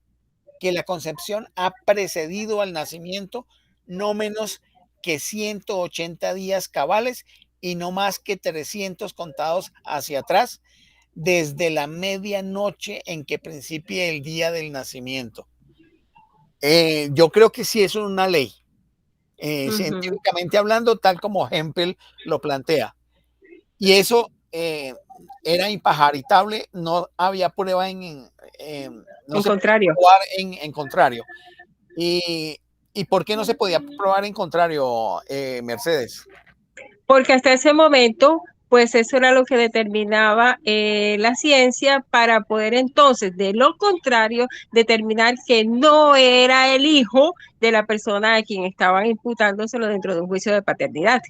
que la concepción ha precedido al nacimiento no menos que 180 días cabales y no más que 300 contados hacia atrás, desde la medianoche en que principie el día del nacimiento. Yo creo que sí es una ley, científicamente hablando, tal como Hempel lo plantea. Y eso era impajaritable, no había prueba no En se contrario. probar en contrario. ¿Y por qué no se podía probar en contrario, Mercedes? Porque hasta ese momento, pues eso era lo que determinaba la ciencia para poder entonces, de lo contrario, determinar que no era el hijo de la persona a quien estaban imputándoselo dentro de un juicio de paternidad.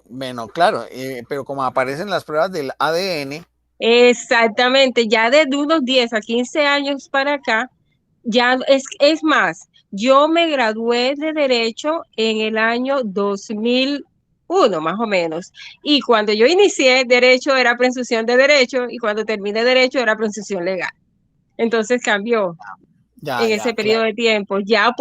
Bueno, claro, pero como aparecen las pruebas del ADN. Exactamente, ya desde unos 10 a 15 años para acá, ya es más, yo me gradué de Derecho en el año 2001, más o menos. Y cuando yo inicié Derecho era presunción de derecho y cuando terminé Derecho era presunción legal. Entonces cambió en ese periodo Claro. de tiempo. Ya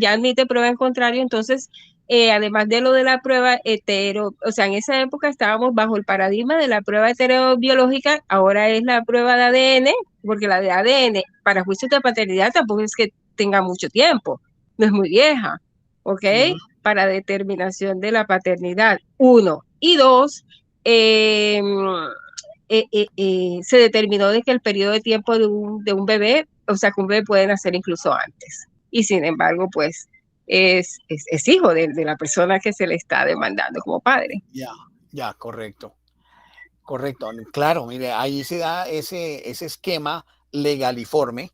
admite prueba en contrario, entonces, además de lo de la prueba hetero, o sea, en esa época estábamos bajo el paradigma de la prueba heterobiológica, ahora es la prueba de ADN, porque la de ADN para juicios de paternidad tampoco es que tenga mucho tiempo, no es muy vieja, ¿ok? Para determinación de la paternidad, 1. Y 2, se determinó de que el periodo de tiempo de un bebé, o sea, que un bebé puede nacer incluso antes. Y sin embargo, pues, es hijo de la persona que se le está demandando como padre. Ya, correcto. Correcto. Claro, mire, ahí se da ese esquema legaliforme.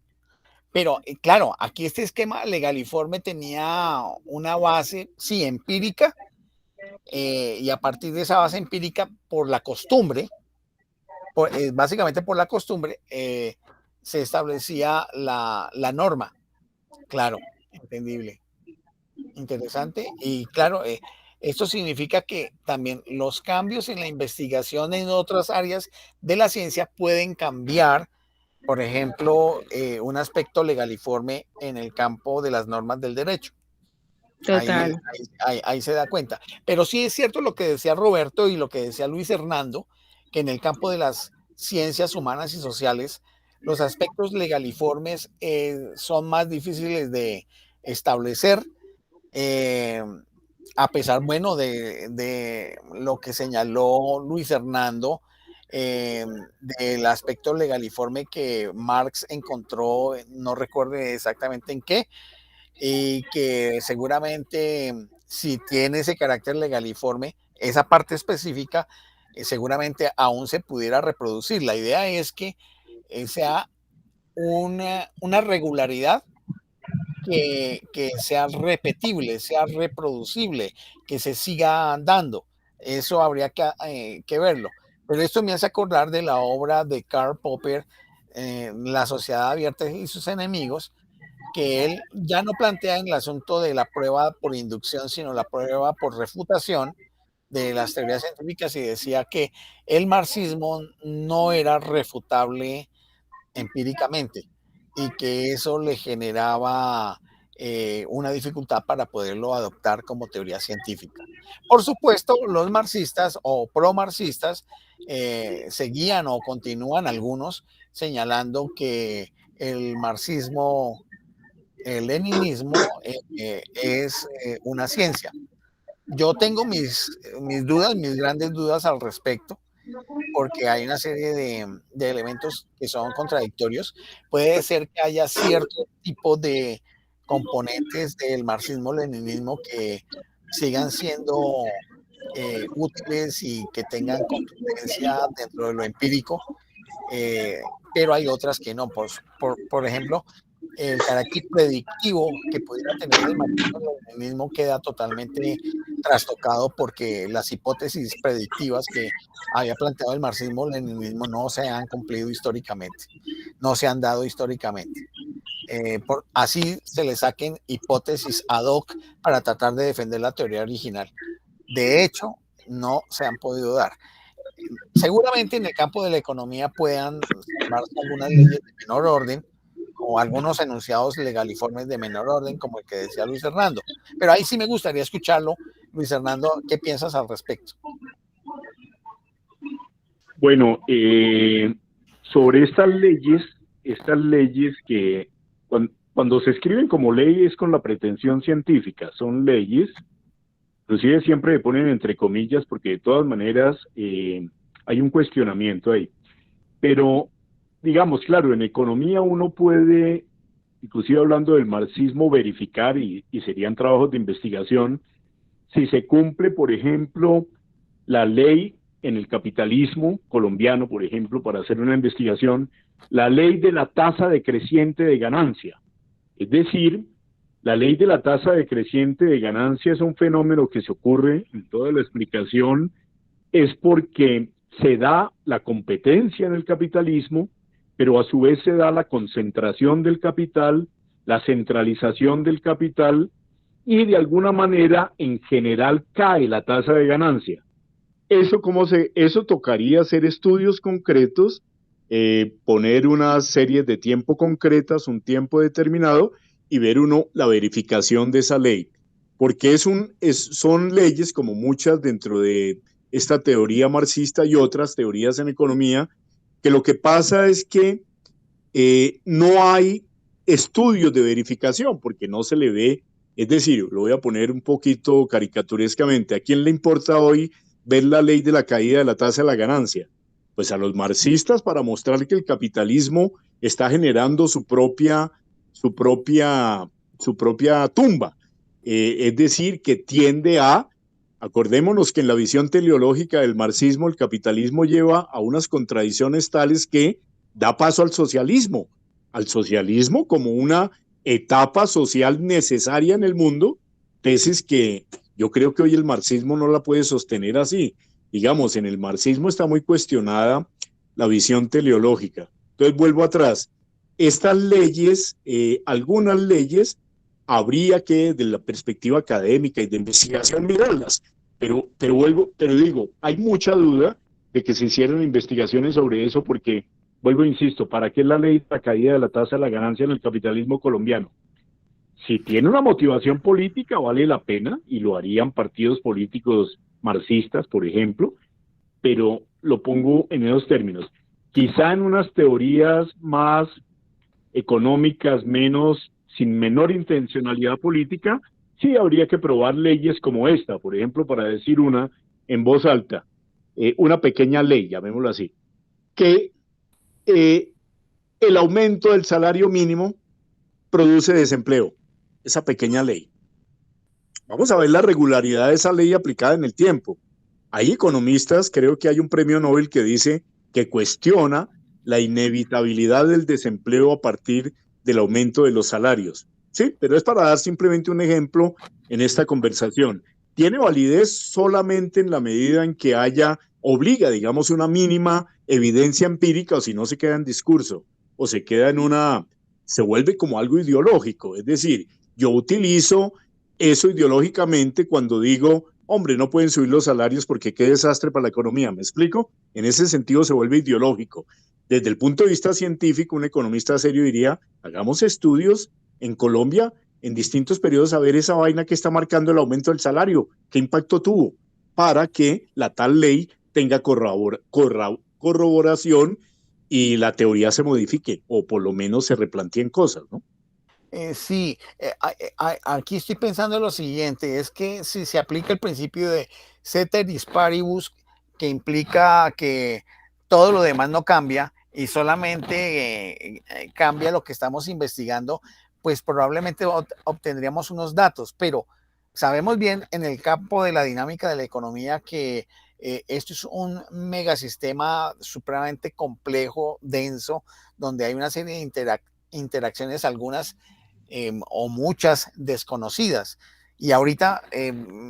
Pero claro, aquí este esquema legaliforme tenía una base, sí, empírica, y a partir de esa base empírica, por la costumbre, básicamente por la costumbre, se establecía la norma. Claro, entendible, interesante. Y claro, esto significa que también los cambios en la investigación en otras áreas de la ciencia pueden cambiar, por ejemplo, un aspecto legaliforme en el campo de las normas del derecho. Total. Ahí se da cuenta. Pero sí es cierto lo que decía Roberto y lo que decía Luis Hernando, que en el campo de las ciencias humanas y sociales, los aspectos legaliformes son más difíciles de establecer, a pesar, bueno, de lo que señaló Luis Hernando, del aspecto legaliforme que Marx encontró, no recuerdo exactamente en qué, y que seguramente si tiene ese carácter legaliforme, esa parte específica, seguramente aún se pudiera reproducir. La idea es que sea una regularidad que sea repetible, sea reproducible, que se siga dando. Eso habría que verlo. Pero esto me hace acordar de la obra de Karl Popper, La sociedad abierta y sus enemigos, que él ya no plantea en el asunto de la prueba por inducción, sino la prueba por refutación de las teorías científicas, y decía que el marxismo no era refutable empíricamente y que eso le generaba una dificultad para poderlo adoptar como teoría científica. Por supuesto, los marxistas o pro-marxistas seguían o continúan algunos señalando que el marxismo, el leninismo es una ciencia. Yo tengo mis dudas, mis grandes dudas al respecto, porque hay una serie de elementos que son contradictorios. Puede ser que haya cierto tipo de componentes del marxismo-leninismo que sigan siendo útiles y que tengan contundencia dentro de lo empírico, pero hay otras que no. Por ejemplo, el carácter predictivo que pudiera tener el marxismo-leninismo queda totalmente trastocado porque las hipótesis predictivas que había planteado el marxismo-leninismo no se han cumplido históricamente, no se han dado históricamente. Así se le saquen hipótesis ad hoc para tratar de defender la teoría original. De hecho, no se han podido dar. Seguramente en el campo de la economía puedan formarse algunas leyes de menor orden, o algunos enunciados legaliformes de menor orden, como el que decía Luis Hernando. Pero ahí sí me gustaría escucharlo, Luis Hernando, ¿qué piensas al respecto? Bueno, sobre estas leyes que cuando se escriben como leyes con la pretensión científica, son leyes, inclusive siempre le ponen entre comillas porque de todas maneras hay un cuestionamiento ahí. Pero, digamos, claro, en economía uno puede, inclusive hablando del marxismo, verificar, y serían trabajos de investigación, si se cumple, por ejemplo, la ley en el capitalismo colombiano, por ejemplo, para hacer una investigación, la ley de la tasa decreciente de ganancia. Es decir, la ley de la tasa decreciente de ganancia es un fenómeno que se ocurre en toda la explicación, es porque se da la competencia en el capitalismo, pero a su vez se da la concentración del capital, la centralización del capital, y de alguna manera en general cae la tasa de ganancia. Eso tocaría hacer estudios concretos, poner unas series de tiempo concretas, un tiempo determinado, y ver la verificación de esa ley. Porque son leyes, como muchas dentro de esta teoría marxista y otras teorías en economía, que lo que pasa es que no hay estudios de verificación, porque no se le ve. Es decir, lo voy a poner un poquito caricaturescamente, ¿a quién le importa hoy ver la ley de la caída de la tasa de la ganancia? Pues a los marxistas, para mostrar que el capitalismo está generando su propia tumba. Es decir, que tiende acordémonos que en la visión teleológica del marxismo, el capitalismo lleva a unas contradicciones tales que da paso al socialismo como una etapa social necesaria en el mundo, tesis que yo creo que hoy el marxismo no la puede sostener así. Digamos, en el marxismo está muy cuestionada la visión teleológica. Entonces vuelvo atrás. Estas leyes, algunas leyes, habría que, desde la perspectiva académica y de investigación, mirarlas. Pero digo, hay mucha duda de que se hicieran investigaciones sobre eso porque, vuelvo e insisto, ¿para qué la ley de la caída de la tasa de la ganancia en el capitalismo colombiano? Si tiene una motivación política, vale la pena, y lo harían partidos políticos marxistas, por ejemplo, pero lo pongo en esos términos. Quizá en unas teorías más económicas, sin menor intencionalidad política, sí habría que probar leyes como esta, por ejemplo, para decir una en voz alta, una pequeña ley, llamémoslo así, que el aumento del salario mínimo produce desempleo. Esa pequeña ley. Vamos a ver la regularidad de esa ley aplicada en el tiempo. Hay economistas, creo que hay un premio Nobel que dice que cuestiona la inevitabilidad del desempleo a partir del aumento de los salarios. Sí, pero es para dar simplemente un ejemplo en esta conversación. Tiene validez solamente en la medida en que obliga, digamos, una mínima evidencia empírica, o si no se queda en discurso, o se vuelve como algo ideológico. Es decir, yo utilizo eso ideológicamente cuando digo, hombre, no pueden subir los salarios porque qué desastre para la economía. ¿Me explico? En ese sentido se vuelve ideológico. Desde el punto de vista científico, un economista serio diría, hagamos estudios en Colombia en distintos periodos a ver esa vaina que está marcando el aumento del salario, qué impacto tuvo, para que la tal ley tenga corroboración y la teoría se modifique, o por lo menos se replanteen cosas, ¿no? Sí, aquí estoy pensando en lo siguiente, es que si se aplica el principio de ceteris paribus, que implica que todo lo demás no cambia y solamente cambia lo que estamos investigando, pues probablemente obtendríamos unos datos, pero sabemos bien en el campo de la dinámica de la economía que esto es un megasistema supremamente complejo, denso, donde hay una serie de interacciones, algunas o muchas desconocidas. Y ahorita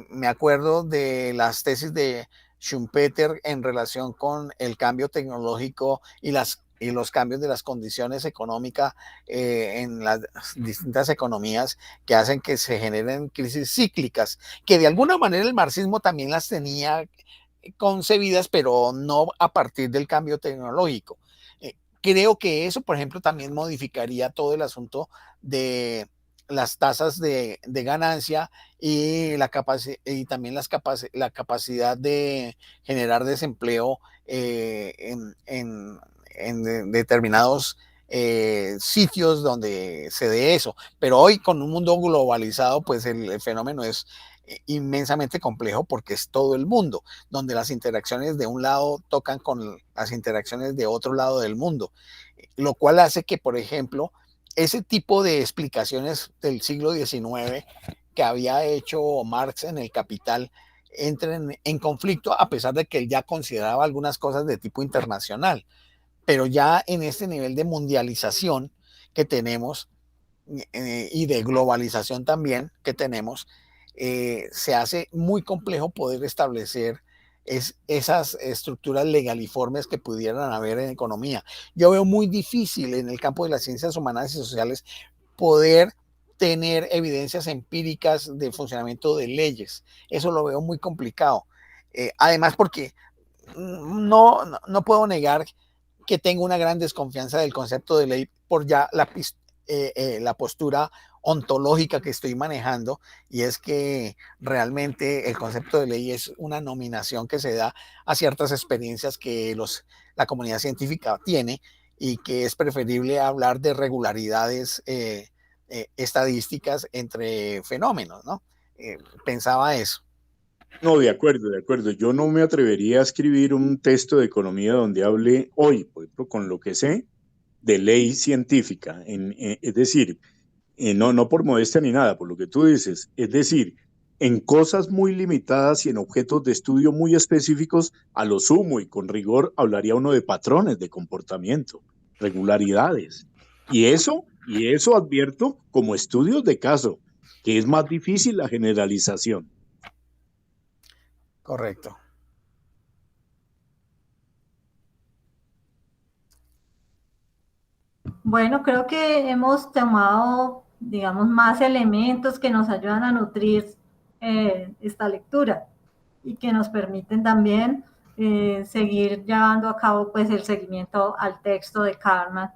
me acuerdo de las tesis de Schumpeter en relación con el cambio tecnológico y los cambios de las condiciones económicas en las distintas economías que hacen que se generen crisis cíclicas, que de alguna manera el marxismo también las tenía concebidas, pero no a partir del cambio tecnológico. creo que eso, por ejemplo, también modificaría todo el asunto de las tasas de ganancia y, y también la capacidad de generar desempleo en determinados sitios donde se dé eso. Pero hoy, con un mundo globalizado, pues el fenómeno es inmensamente complejo porque es todo el mundo, donde las interacciones de un lado tocan con las interacciones de otro lado del mundo, lo cual hace que, por ejemplo, ese tipo de explicaciones del siglo XIX que había hecho Marx en El Capital entren en conflicto, a pesar de que él ya consideraba algunas cosas de tipo internacional. Pero ya en este nivel de mundialización que tenemos y de globalización también que tenemos, se hace muy complejo poder establecer esas estructuras legaliformes que pudieran haber en economía. Yo veo muy difícil en el campo de las ciencias humanas y sociales poder tener evidencias empíricas del funcionamiento de leyes. Eso lo veo muy complicado. Además, porque no puedo negar que tengo una gran desconfianza del concepto de ley por ya la postura ontológica que estoy manejando, y es que realmente el concepto de ley es una nominación que se da a ciertas experiencias que la comunidad científica tiene, y que es preferible hablar de regularidades estadísticas entre fenómenos, ¿no? Pensaba eso. No, de acuerdo, de acuerdo. Yo no me atrevería a escribir un texto de economía donde hable hoy, por ejemplo, con lo que sé, de ley científica. Es decir, no por modestia ni nada, por lo que tú dices. Es decir, en cosas muy limitadas y en objetos de estudio muy específicos, a lo sumo y con rigor, hablaría uno de patrones de comportamiento, regularidades. Y eso advierto como estudios de caso, que es más difícil la generalización. Correcto. Bueno, creo que hemos tomado, digamos, más elementos que nos ayudan a nutrir esta lectura y que nos permiten también seguir llevando a cabo pues el seguimiento al texto de Kahneman.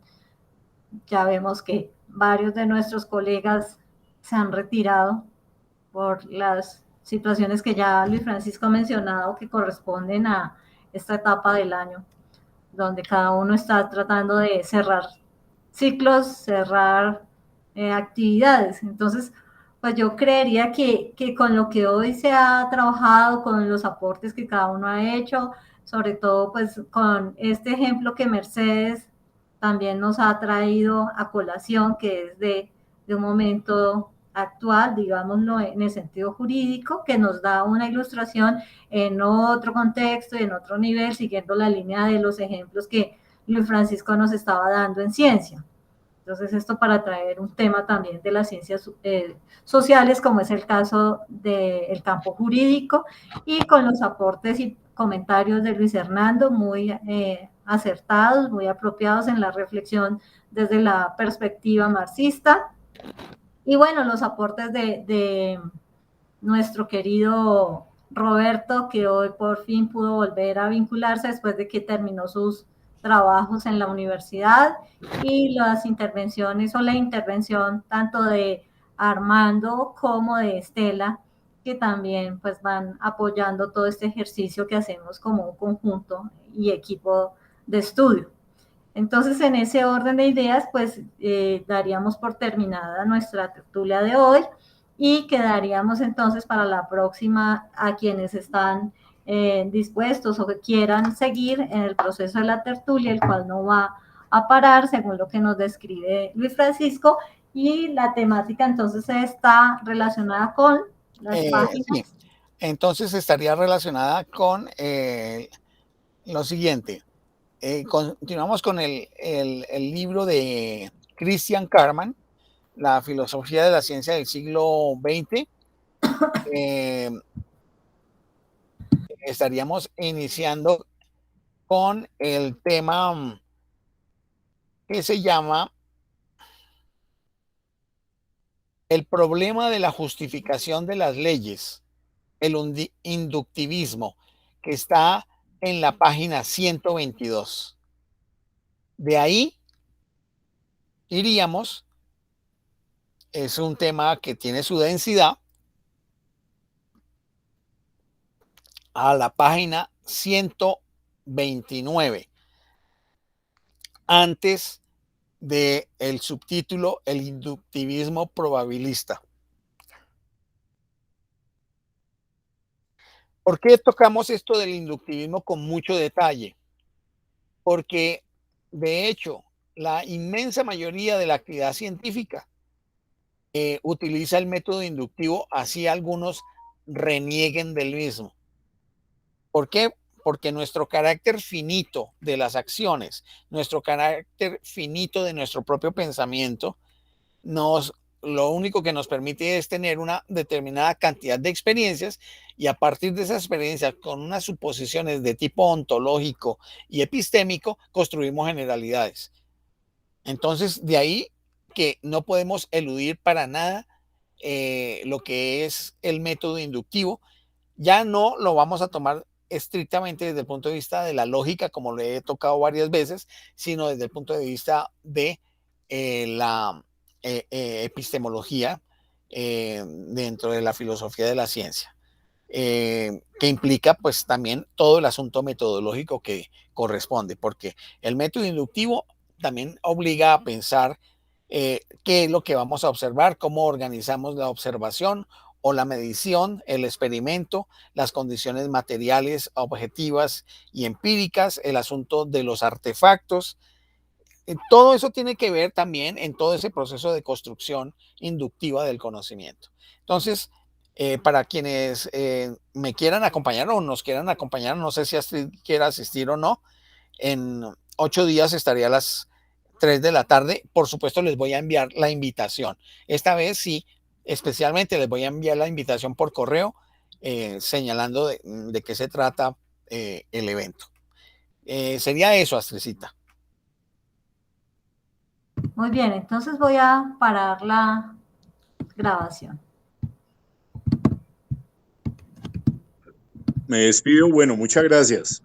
Ya vemos que varios de nuestros colegas se han retirado por las situaciones que ya Luis Francisco ha mencionado que corresponden a esta etapa del año, donde cada uno está tratando de cerrar ciclos, cerrar actividades. Entonces, pues yo creería que con lo que hoy se ha trabajado, con los aportes que cada uno ha hecho, sobre todo pues con este ejemplo que Mercedes también nos ha traído a colación, que es de un momento actual, digámoslo en el sentido jurídico, que nos da una ilustración en otro contexto y en otro nivel, siguiendo la línea de los ejemplos que Luis Francisco nos estaba dando en ciencia. Entonces, esto para traer un tema también de las ciencias sociales, como es el caso del campo jurídico, y con los aportes y comentarios de Luis Hernando, muy acertados, muy apropiados en la reflexión desde la perspectiva marxista. Y bueno, los aportes de nuestro querido Roberto, que hoy por fin pudo volver a vincularse después de que terminó sus trabajos en la universidad, y las intervenciones o la intervención tanto de Armando como de Estela, que también pues van apoyando todo este ejercicio que hacemos como un conjunto y equipo de estudio. Entonces, en ese orden de ideas, pues daríamos por terminada nuestra tertulia de hoy y quedaríamos entonces para la próxima a quienes están dispuestos o que quieran seguir en el proceso de la tertulia, el cual no va a parar según lo que nos describe Luis Francisco, y la temática entonces está relacionada con las páginas. Sí. Entonces estaría relacionada con lo siguiente. Continuamos con el libro de Christian Kahneman, La filosofía de la ciencia del siglo XX. Estaríamos iniciando con el tema que se llama el problema de la justificación de las leyes, el inductivismo, que está en la página 122. De ahí iríamos, es un tema que tiene su densidad, a la página 129, antes del subtítulo El inductivismo probabilista. ¿Por qué tocamos esto del inductivismo con mucho detalle? Porque, de hecho, la inmensa mayoría de la actividad científica utiliza el método inductivo, así algunos renieguen del mismo. ¿Por qué? Porque nuestro carácter finito de las acciones, nuestro carácter finito de nuestro propio pensamiento, lo único que nos permite es tener una determinada cantidad de experiencias, y a partir de esas experiencias, con unas suposiciones de tipo ontológico y epistémico, construimos generalidades. Entonces, de ahí que no podemos eludir para nada lo que es el método inductivo. Ya no lo vamos a tomar estrictamente desde el punto de vista de la lógica, como le he tocado varias veces, sino desde el punto de vista de la epistemología dentro de la filosofía de la ciencia, que implica pues también todo el asunto metodológico que corresponde, porque el método inductivo también obliga a pensar qué es lo que vamos a observar, cómo organizamos la observación o la medición, el experimento, las condiciones materiales, objetivas y empíricas, el asunto de los artefactos. Todo eso tiene que ver también en todo ese proceso de construcción inductiva del conocimiento. Entonces, para quienes me quieran acompañar o nos quieran acompañar, no sé si Astrid quiera asistir o no, en 8 días estaría a las 3 de la tarde. Por supuesto, les voy a enviar la invitación. Esta vez sí, especialmente les voy a enviar la invitación por correo, señalando de qué se trata el evento. Sería eso, Astridcita. Muy bien, entonces voy a parar la grabación. Me despido. Bueno, muchas gracias.